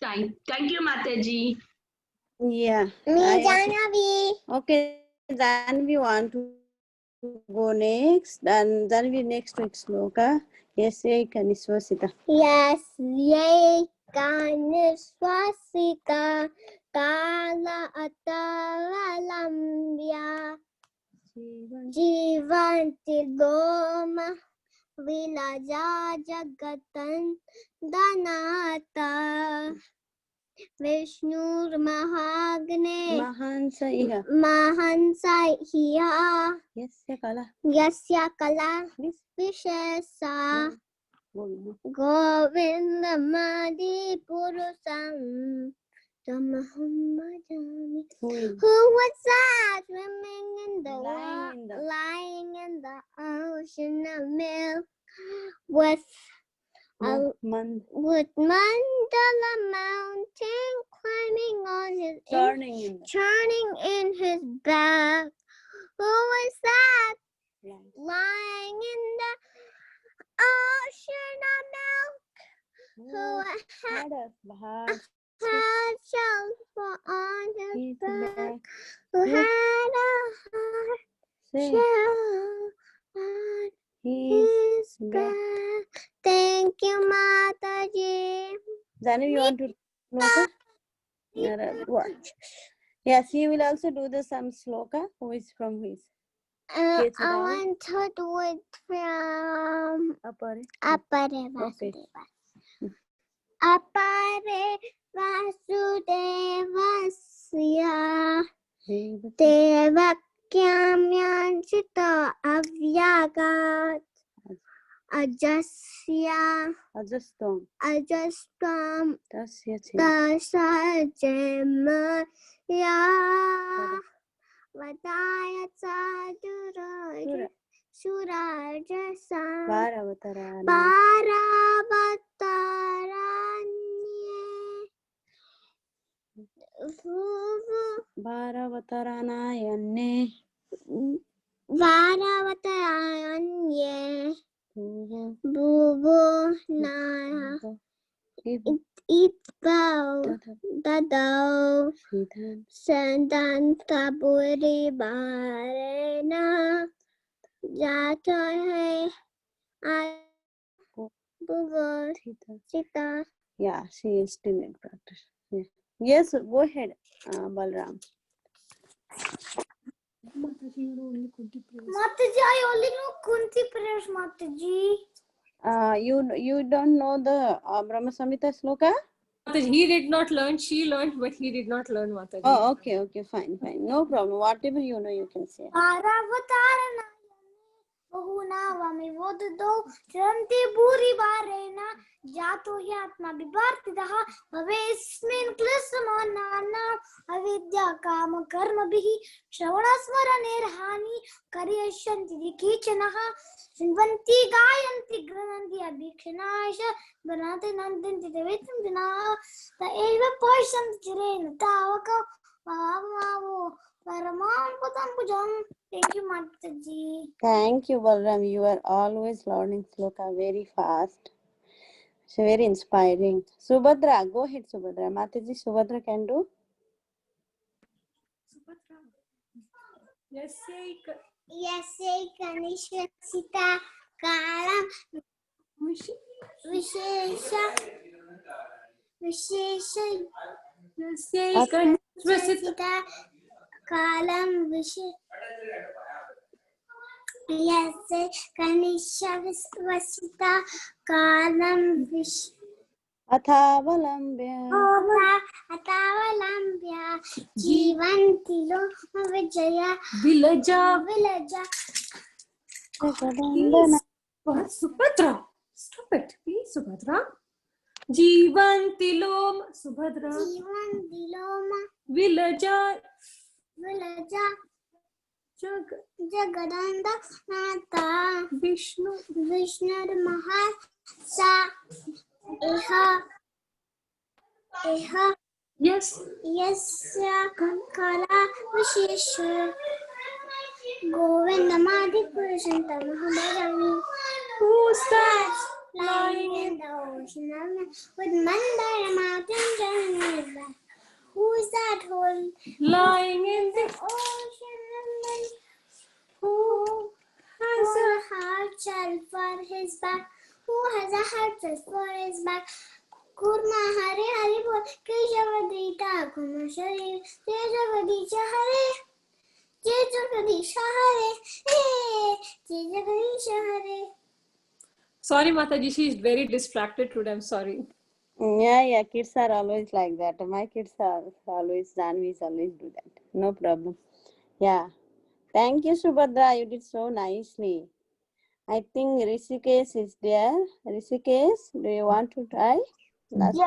Thank you, Mataji. Yeah. Okay, then we want to go next. Then we next week sloka. Yes, Kaniswasita. Yes, yay, Kaniswasita. Kala atalambya. Jivanti doma. Vilaja jagatan danata. Vishnur Mahagne Mahansaiya Yasya Kala Vishesa Govindamadi Purusam Tamahamadami. Who was that swimming in the water, lying in the ocean of milk with Mandala Mountain climbing on his churning in his back? Who was that lying in the ocean of milk? Who had shells on his back? Who had a hard shell on his back? Thank you, Mataji. Then you want to watch. Yes, he will also do the some sloka. Who is from his? I want to do it from Apare Vasudeva. Apare Vasudevasya Devakyam Yanchita Avyagat Ajastam Tasajemaya Vadaya Sadura Surajasa Bharavataranayane. Bubu Naya Itbao Dadao Sandanta Puri Barena Jato Hai Bubu Sita. Yeah, she is still in practice. Yeah. Yes, go ahead, Balram. Mataji, you only Kunti prayers. Mataji, I only know Kunti prayers, Mataji. You don't know the Brahma Samhita sloka? Mataji, he did not learn. She learned, but he did not learn, Mataji. Oh, okay, fine. No problem. Whatever you know, you can say. चरन्ति भूरि वारेण जातो ह्यात्मा विवर्तितः भवेस्मिन् क्लिष्टमो नाना अविद्या काम कर्मभिः श्रवणस्मरणैर्हानि करिष्यन्ति केचनः शृण्वन्ति गायन्ति गृह्णन्ति अभीक्षणाय गृह्णन्ति नन्दन्ति देवैतं जनाः त एव पश्यन्ति चिरेण तावक भावो परमां पदं भुजं. Thank you, Mataji. Thank you, Balram. You are always learning sloka very fast. It's very inspiring. Subhadra, go ahead, Subhadra. Mataji, Subhadra can do. Yasya Kanishwasita Kalam Vishesha Kanishwasita Kalam Yasya Kanishwasita Kalam Athavalambya Jivanti lo Vijaya Vilaja. Subhadra, stop it, please, Subhadra. Jivantilom, Subhadra. Vilaja. Jagadanda Nata Vishnu Maha Sa Eha Yes Kala Vishesha Govindamadi Purushantamaham. Who's that Lying in the ocean with Mandara mountains and river. Who's that hole lying in the ocean? Who has a heart shell for his back? Who has a heart shell for his back? Kurma Hare Hare Bol Keshavadita Kuma Sharir Keshavadisha Hare Keshavadisha Hare Keshavadisha Hare. Sorry, Mataji, she is very distracted today. I'm sorry. Yeah, kids are always like that. My kids are always, Janvis always do that. No problem. Yeah. Thank you, Subhadra. You did so nicely. I think Rishikesh is there. Rishikesh, do you want to try? Yes.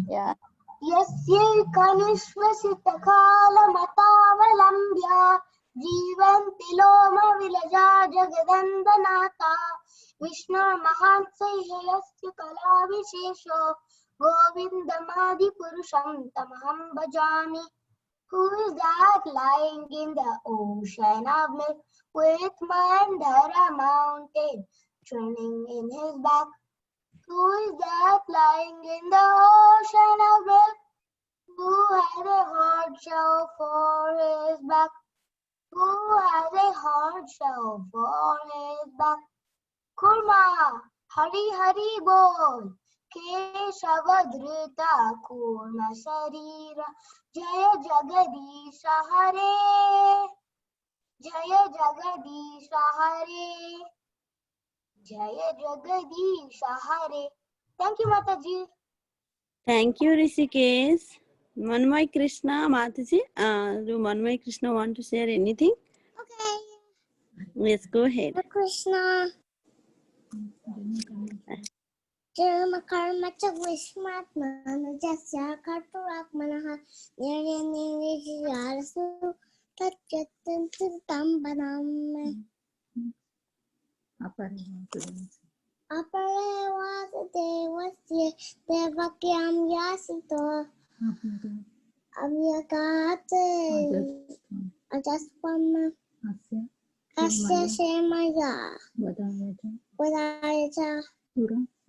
Yeah. Yasya Kanishwasita Kalamatavalamya Jivanti Loma Vilaja Jagadandanata Vishnu Mahansayasya Kala Vishesho Govindamadi Purusham Tamaham Bhajami. Who is that lying in the ocean of milk with Mandara mountain churning in his back? Who is that lying in the ocean of milk? Who has a hard shell for his back? Who has a hard shell for his back? Kurma, Hari Hari Bol, Keshavadrita Kurma Sarira, Jaya Jagadisha Hare, Jaya Jagadisha Hare, Jaya Jagadisha Hare. Thank you, Mataji. Thank you, Rishikesh. Manmay Krishna, Mataji, do Manmay Krishna want to share anything? Okay. Yes, go ahead. Krishna. Karma karma chagvishmat manajasya karturak manaha niryanirishyasu tatyatantam banam. Apare vasudevasya devakyam yasito avyakate ajaspam asya shemaya vadayaja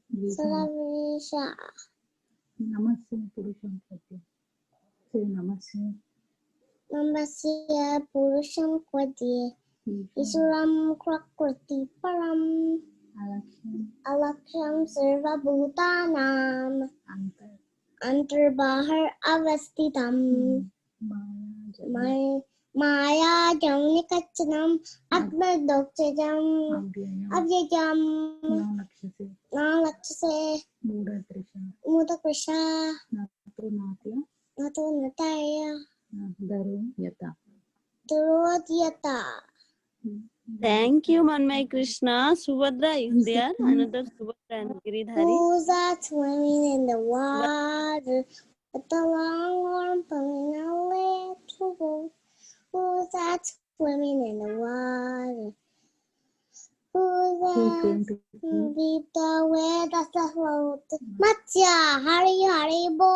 Saravisha Namaste Purusham Kwadya. Say Namasya Purusham Kwadya Isuram Krakriti Param Alaksham Sarva Bhutanam Antarbahar Avastitam Maya Jamnikachanam Atmadokchajam Avyajam Nalakshase Mudakrisha Natu Nataya Durodyata. Thank you, Manmay Krishna. Subhadra is there. Another Subhadra and Giridhari. Who's that swimming in the water with the long arm pulling a little boat? Who's that swimming in the water? Who's that deep down where does the float? Matsya, Hari Hari Bo,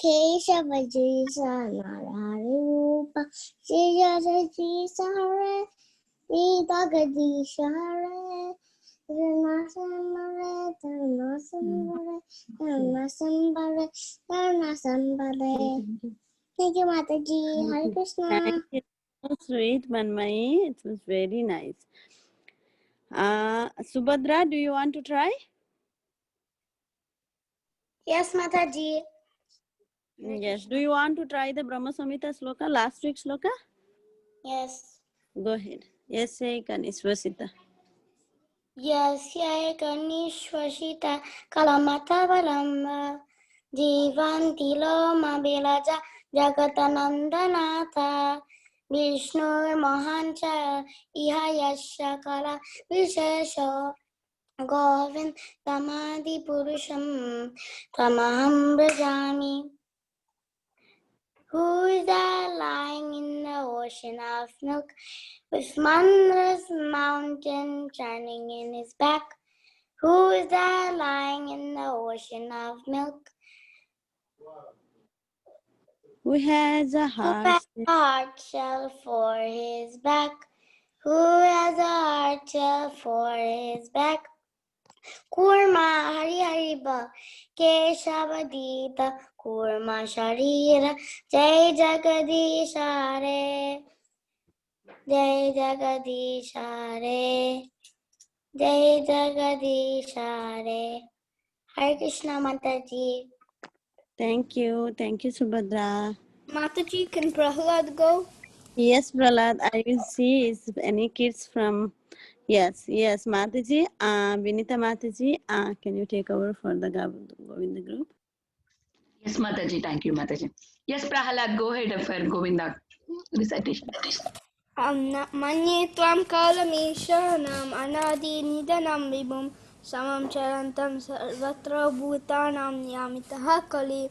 Kesha Vajisa, Narari Rupa, Shija Jisa Hare, Vita Gadisha Hare. Thank you, Mataji. Hare Krishna. Thank you. So sweet, Manmay. It was very nice. Subhadra, do you want to try? Yes, Mataji. Yes. Do you want to try the Brahma Samhita sloka, last week's sloka? Yes. Go ahead. Yes, Kanishwasita. Yasya Kanishwashita Kalamata Valamba Jivanti Loma Bilaja Jagatanandanata Vishnu Mahancha Iha Yasha Kala Vishesho Govind Tamadi Purusham Tamaham Brajami. Who is that lying in the ocean of milk with Mandra's mountain churning in his back? Who is that lying in the ocean of milk? Who has a Who heart? has a hard shell for his back? Who has a hard shell for his back? Kurma Hari Hariba Keshavadita Kurma Sharira Jai Jagadishare Jai Jagadishare Jai Jagadishare. Hare Krishna Mataji. Thank you. Thank you, Subhadra. Mataji, can Prahlad go? Yes, Prahlad. I will see if any kids from... Yes, Mataji. Vinita Mataji, can you take over for the Govinda group? Yes, Mataji. Thank you, Mataji. Yes, Prahalad, go ahead for Govinda recitation. Manye tvam kalameshanam anadi nidanam vibhum samam charantam sarvatra bhutanam yamitah kali.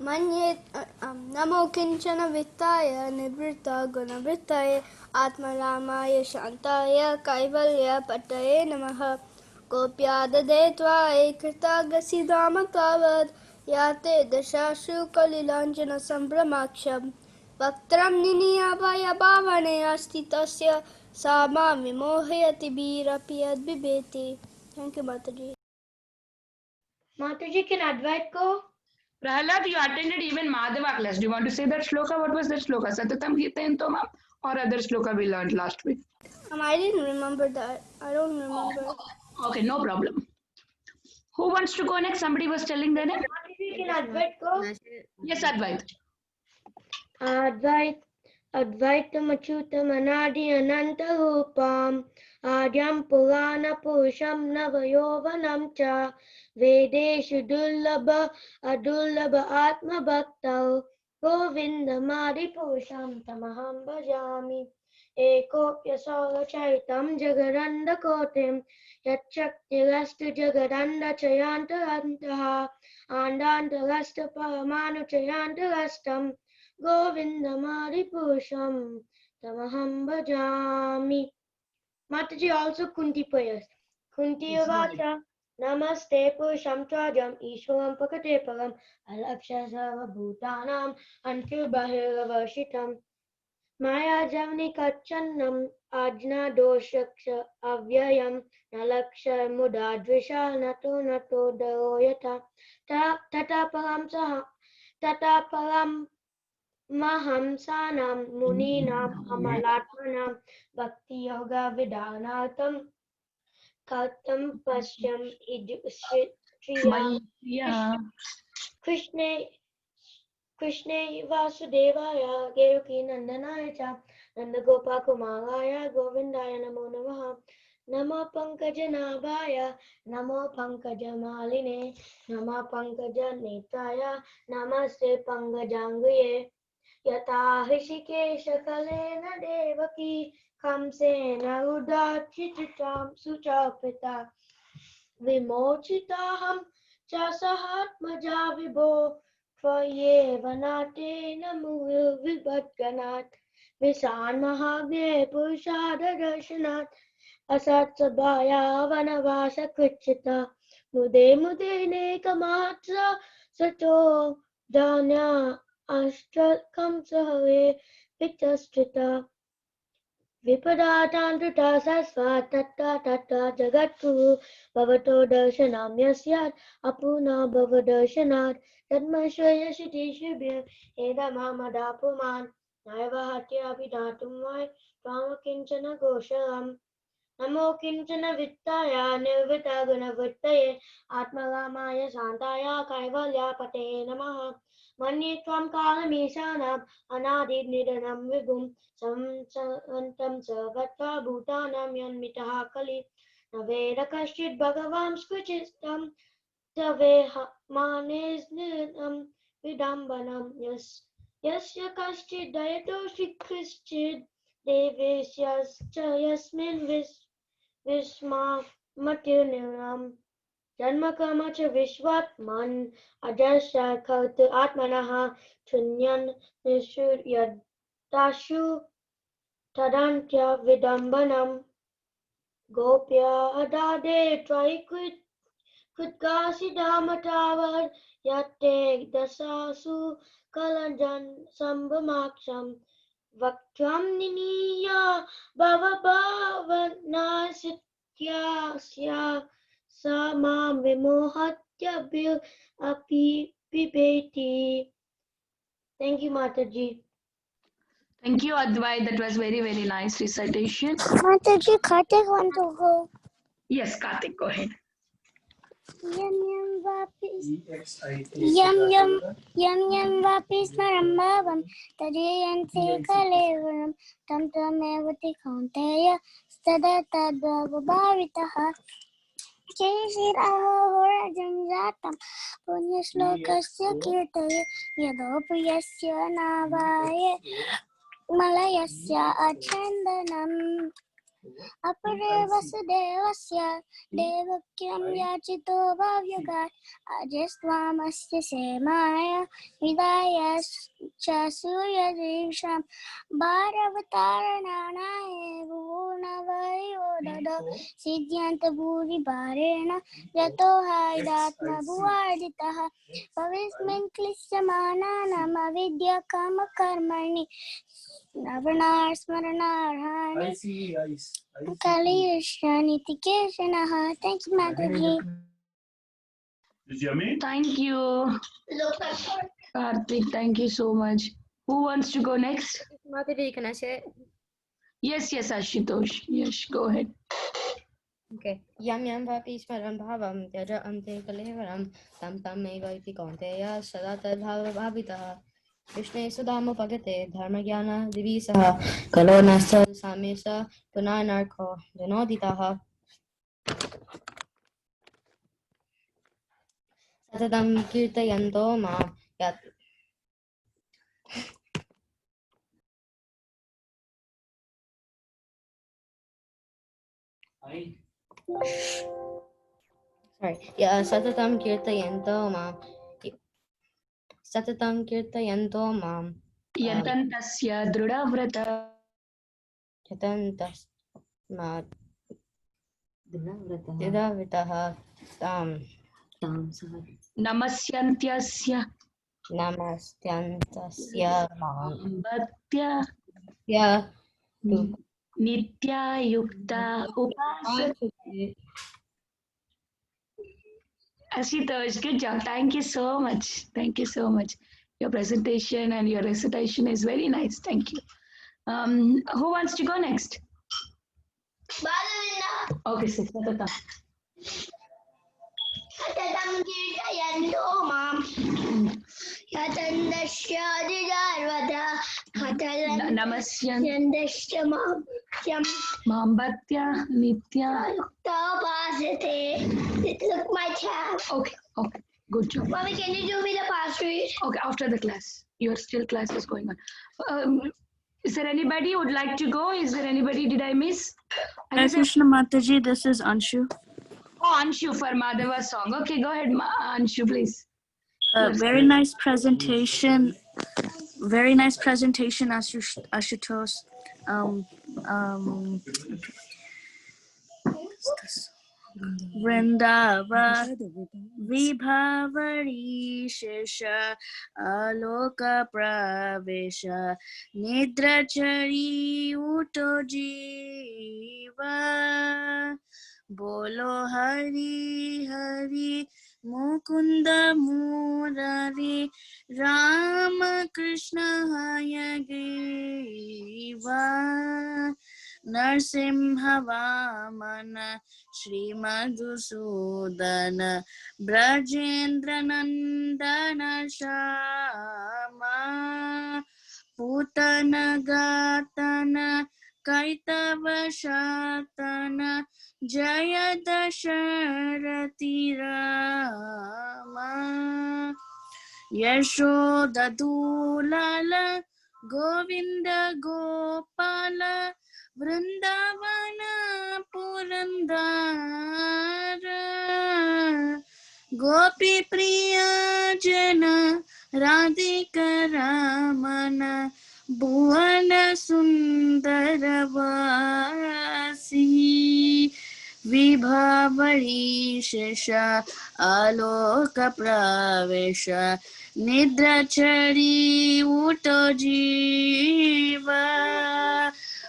Manye namo kinchana vittaya nivritta gunavrittaye atmaramaya shantaya kaivalya pataye namaha. Gopya dadetva ekrita gasidama tavad yate dashashu kalilanjana sambramaksham. Vaktram niniyabhaya bhavane asti tasya sama vimohayati bhirapi advibheti. Thank you, Mataji. Mataji, can Advait go? Prahalad, you attended even Madhava class. Do you want to say that shloka? What was that shloka? Satatam Hitayantomam or other shloka we learned last week? I didn't remember that. I don't remember. Okay, no problem. Who wants to go next? Somebody was telling their name. Mataji, can Advait go? Yes, Advait. Advaitamachyutam anadi anantarupam Adyam Purana Purusham Navayovanam cha Vedeshu Dullabha Adullabha Atma Bhaktau Govindamadi Purusham Tamaham Bhajami Ekopya Chaitam Jagaranda Kotim Yachaktirasta Jagaranda Chayantarantaha Andantarasta Paramanu Chayantarastam Govindamadi Purusham Tamaham Bhajami. Mataji also Kunti prayers. Kunti Vacha Namaste Purusham Twajam Ishwaram Pakate Param Alakshasava Bhutanam Antil Bahiravarshitam Maya Javni Kachannam Ajna Doshaksha Avyayam Nalaksha Muda Dvisha Nato Daroyata Tata Param Mahamsanam Muninam Amalatmanam Bhakti Yoga Vidanatam Kautam Pasyam Idushriyam Krishna Krishne Vasudevaya Devaki Nandanaya cha Nandagopakumagaya Govindaya Namo Namaha Namo Pankajanabhaya Namo Pankajamaline Namo Pankajanetaya Namaste Pankajanguye Yata Hrishikesha Kalena Devaki Kamsena Udachitam Suchapita Vimochitaham Chasahatmaja Vibho Tvaye Namu Vibhatganat Visan Mahagne Purushada Darshanat Asat Sabhaya Vanavasa Krichita Mude Mude Nekamatra Sato Danya Ashtra Kamsahave Vitastrita Vipadātāntritā sasvāt tattā tattā jagatguru bhavato darshanam yasyat apuna bhavadarshanaat tadmashvaya shitishubhya edamamadapuman naiva hatyaभिधातुं vai tvamakinchana goshalam Namo kinchana vittaya nirvita gunavittaye atmagamaya santaya kaivalya pate namaha manye tvam kalameshanam anadid nidanam vibhum samsantam sagatva bhutanam yanmitaha kali naveda kashchit bhagavam skvichistam taveha manes nidam vidambanam yasya kashchit dayato shikrischid devesyascha yasmin Visma Matyunam Janmakamacha Vishwatman Ajasha Kautu Atmanaha Chunyan Nishur Yadashu Tadantya Vidambanam Gopya Adade Traikwit Kutkasi Damatavad Yate Dasasu Kalajan Sambhamaksham Vaktvam Niniya Bhava Bhavana Sityasya Sama Vimohatya Bil Api Pibeti. Thank you, Mataji. Thank you, Advait. That was very, very nice recitation. Mataji, Kartik want to go. Yes, Kartik, go ahead. Yam vapi smarambhavam tadiyante kalevaram tam tamevati kaunteya sada tadbhavavitaha Kesirahorajam jatam punyashlokasya kirtaya yadopiyasya navaya malayasya achandanam Apare Vasudevasya Devakyam Yachito Bhavyagat Ajastvamasya Semaya Hidaya Chasurya Disham Bharavataranaye Bhunavayo Dada Siddhyanta Bhuri Bharena Yato Haidatma Bhuvarditaha Pavismin Klishyamananam Avidya Kama Karmani Navanar Smaranarhani Kaliyashrani Tikeshanaha. Thank you, Mataji. Thank you, Kartik. Thank you so much. Who wants to go next? Mataji, can I say it? Yes, Ashutosh. Yes, go ahead. Okay. Yam yam vapi smaram bhavam tyaja ante kalevaram tam tam eva iti kaunteya sada tad bhava bhavitaha Krishne sudama pagate dharma jnana divisaha kalo nasta samesa punanarko janoditaha Satatam kirtayanto mam yat Satatam kirtayanto mam Yatantasya drudavrata yatantas ma Didavritaha namasyantyasya namastyantasya bhaktya nitya yukta upasate. Ashutosh, good job. Thank you so much. Thank you so much. Your presentation and your recitation is very nice. Thank you. Who wants to go next? Okay, Satata. Satatam kirtayanto mam Katandasya Digarvada Katalandasya Mambatya Nitya. Tapasate. Look my tab. Okay, okay, good job. Mommy, can you do me the past read? Okay, after the class. Your still class is going on. Is there anybody who would like to go? Is there anybody? Did I miss? Hare Krishna Mataji, this is Anshu. Oh, Anshu for Madhava's song. Okay, go ahead, Anshu, please. Very nice presentation. Very nice presentation, Ashutosh. Vrindava Vibhavari Shesha Aloka Pravesha Nidrachari Uto Jiva Bolo Hari Hari Mukunda Murari Rama Krishna Hayagriva Narsimha Vamana Shri Madhusudana Brajendra Nandana Shama Putana Gatana Kaitava Shatana Jaya Dasharati Rama Yashoda Dulala Govinda Gopala Vrindavana Purandara Gopi Priya Jana Radhika Ramana Bhuvana Sundaravasi Vibhavari Shesha Aloka Pravesha Nidrachari Uto Jiva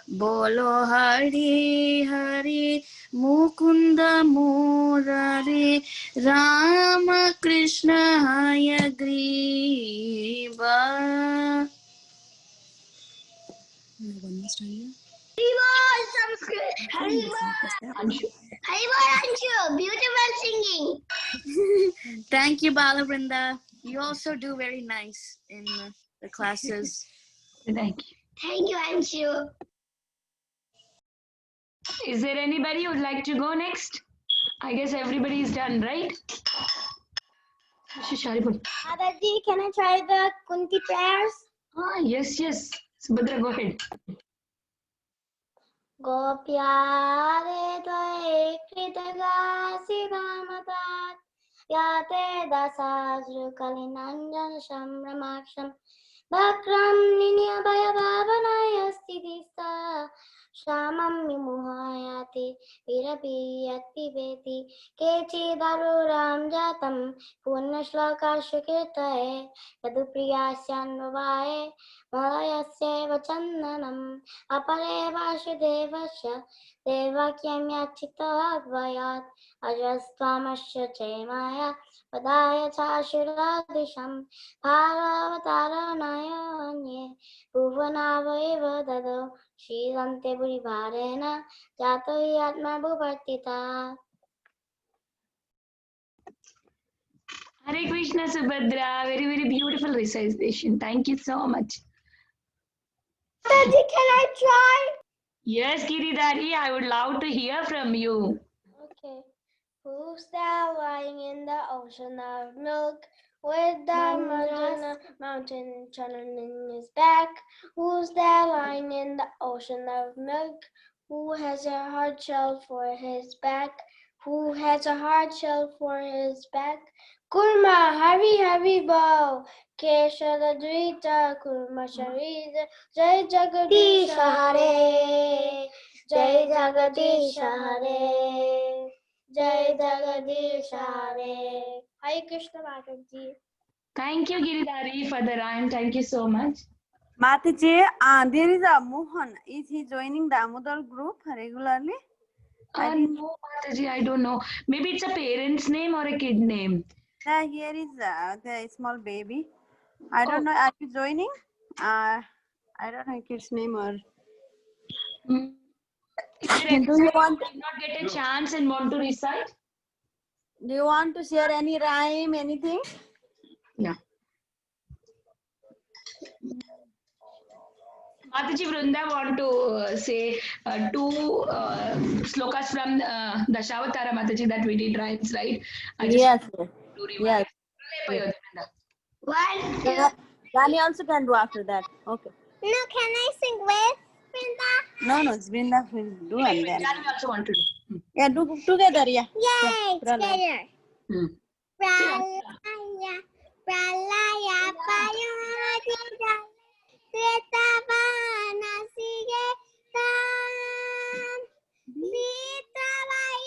Bolo Hari Hari Mukunda Murari Rama Krishna Hayagriva. Anshu, beautiful singing. Thank you, Balabrinda. You also do very nice in the classes. Thank you. Thank you, Anshu. Is there anybody who would like to go next? I guess everybody is done, right? Mataji, can I try the Kunti prayers? Ah, yes, yes. Subhadra, go ahead. Gopyare tvae kritagasi damatat yate dasajru kalinanjan shamramaksham Bhakram ninyabhaya bhavanaya sthitista Shamam vimuhayati virapiyati veti Kechidaruram jatam purnashlakashukirtaye yadupriyasyanvavaye Malayasya chandanam apare vasudevasya devakyam yachitavayat ajastvamasya chemaya padaya chashuradisham bhagavataranayanye bhuvanavaiva dado shirante purivarena jato yatma bhuvartita. Hare Krishna Subhadra, very, very beautiful recitation. Thank you so much. Daddy, can I try? Yes, Giridhari, I would love to hear from you. Okay. Who's that lying in the ocean of milk with the mountain churning his back? Who's that lying in the ocean of milk? Who has a hard shell for his back? Who has a hard shell for his back? Kurma, Hari Hari Bo, Keshala Dvita, Kurma Sharida, Jai Jagadish Hare, Jai Jagadish Hare, Jai Jagadish Hare. Hare Krishna Mataji. Thank you, Giridhari, for the rhyme. Thank you so much. Mataji, there is a Mohan. Is he joining the Amudal group regularly? No, Mataji, I don't know. Maybe it's a parent's name or a kid name. Here is the small baby. I don't know. Are you joining? I don't know kid's name or. Do you want to not get a chance and want to recite? Do you want to share any rhyme, anything? Yeah. Mataji Vrunda want to say two slokas from Dashavatara Mataji that we did rhymes, right? I just Yes, want yes, to yes. revise. Yes. One, two. Rani also can do after that. Okay. No, can I sing with Brinda? No, no, Brinda will do and then. Jhanvi also want to do. Yeah, do together, yeah. Yay, Yeah, together. Hmm. Pralaya, pralaya, payodida, tretavana, sige, tam. Vitavaita,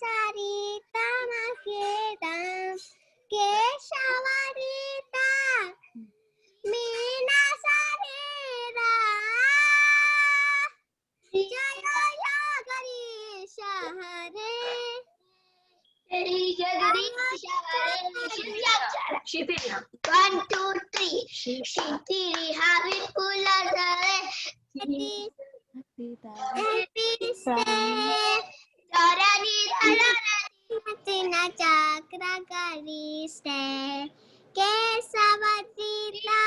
sarita, makedam, keshavarita, mina sarira. Jaya Ganesha Hare. One, two, three. Shitiri Hari Puladare. Happy stay. Dorani Dorani Tina Chakra Gari stay. Kesavadita.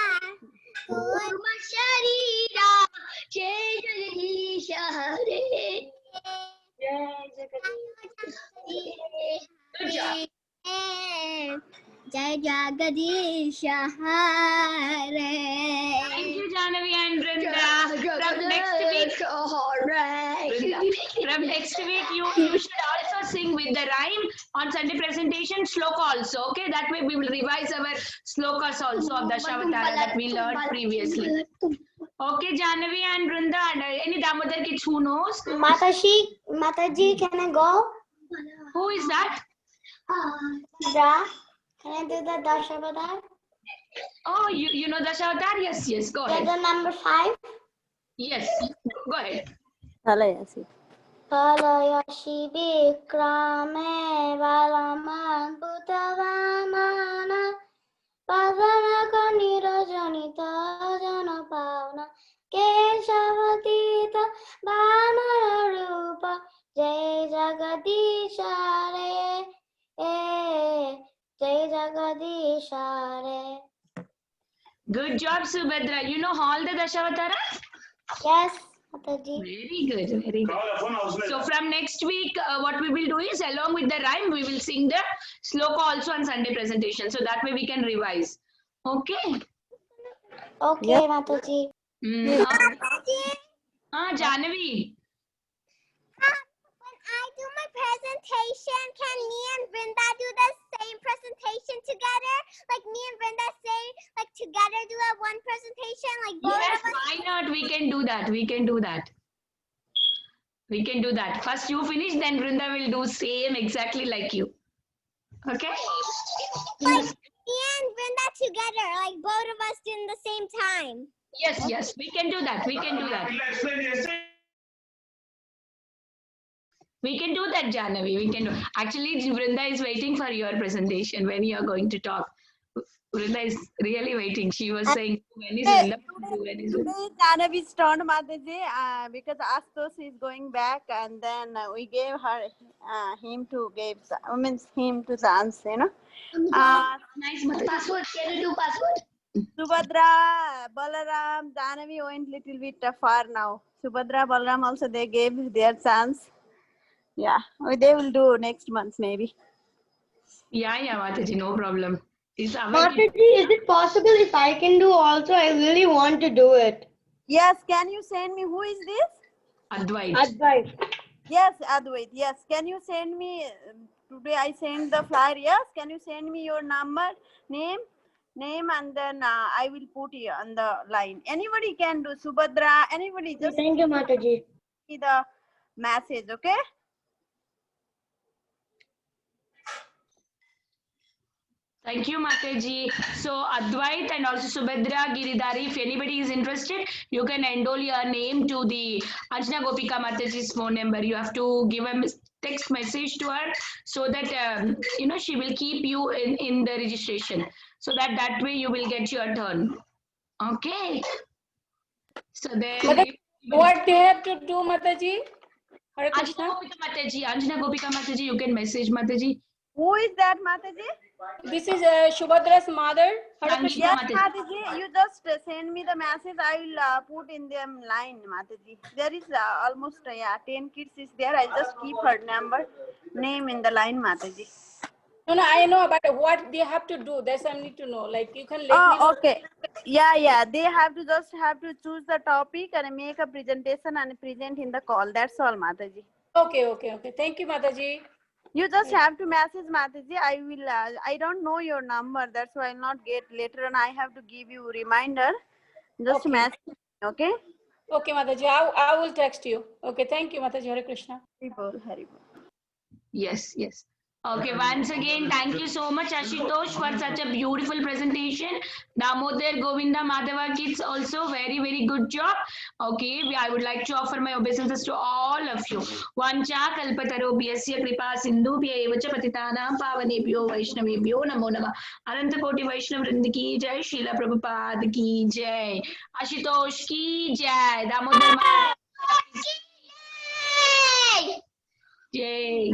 Kurma Sharira. Jai Jagadish Hare. Good job. Jai Jagadish Hare. Thank you, Jahnavi and Brinda. From next week, from next week, you should also sing with the rhyme on Sunday presentation, sloka also. Okay, that way we will revise our slokas also of Dashavatara that we learned previously. Okay, Jahnavi and Brinda, and any Damodar kids who knows? Mataji, can I go? Who is that? Can I do the Dashavatara? Oh, you know Dashavatara? Yes, yes, go ahead. The number 5? Yes, go ahead. Halayasi. Halayashi Vikrame Valaman Bhutavamana Pavanaka Nirajanita Jana Pavana Keshavatita Bhamara Rupa Jai Jagadishare Jai Jagadishare. Good job, Subhadra. You know all the Dashavatara? Yes, Mataji. Very good, very good. So from next week, what we will do is, along with the rhyme, we will sing the sloka also on Sunday presentation. So that way we can revise. Okay? Okay, Yep. Mataji. Jahnavi. When I do my presentation, can me and Brinda do the same presentation together? Like me and Brinda say, like together do that one presentation, like both Yes, of us? why not? We can do that. We can do that. We can do that. First you finish, then Brinda will do same exactly like you. Okay? Like me and Brinda together, like both of us in the same time. Yes, yes, we can do that. We can do that. We can do that, Jahnavi. We can do. Actually, Brinda is waiting for your presentation when you are going to talk. Brinda is really waiting. She was saying, when is Brinda? When is Brinda? Today Jahnavi's turn, Mataji, because Ashutosh is going back, and then we gave him to chance, you know. Nice, password. Can you do password? Subhadra, Balaram, Jahnavi went little bit far now. Subhadra, Balaram also they gave their chance. Yeah, they will do next month maybe. Yeah, Mataji, no problem. Mataji, is it possible if I can do also? I really want to do it. Yes, can you send me, who is this? Advait. Yes, Advait, yes. Can you send me, today I send the flyer, yes? Can you send me your number, name, and then I will put you on the line. Anybody can do, Subhadra, anybody. Just thank you, Mataji. The message, okay? Thank you, Mataji. So, Advait and also Subhadra, Giridhari, if anybody is interested, you can enroll your name to the Anjana Gopika Mataji's phone number. You have to give a text message to her so that, she will keep you in the registration. So that way you will get your turn. Okay. So then... What they have to do, Mataji? Anjana Gopika Mataji, you can message Mataji. Who is that, Mataji? This is Shubhadra's mother. Hare Krishna. Yes, Mataji, you just send me the message. I will put in the line, Mataji. There is almost 10 kids is there. I just keep her name in the line, Mataji. No, I know, but what they have to do, that's I need to know. Like you can let me know. Okay. Yeah. They have to choose the topic and make a presentation and present in the call. That's all, Mataji. Okay. Thank you, Mataji. You just have to message Mataji. I will. I don't know your number. That's why I'll not get later, and I have to give you reminder. Just message. Okay. Okay, Mataji. I will text you. Okay. Thank you, Mataji. Hare Krishna. Haribol. Yes. Okay, once again, thank you so much, Ashutosh, for such a beautiful presentation. Damodar, Govinda, Madhava kids also, very, very good job. Okay, I would like to offer my obeisances to all of you. Vancha kalpatarobhyasya kripa sindhubhya evacha patitanam pavanebhyo vaishnavebhyo namo namah. Anantakoti Vaishnav Vrinda ki jai, Srila Prabhupada ki jai, Ashutosh ki jai, Damodar jai.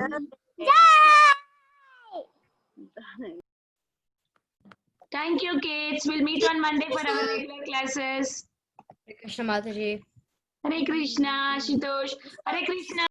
Thank you, kids. We'll meet on Monday for our regular classes. Hare Krishna Mataji. Hare Krishna, Ashutosh. Hare Krishna.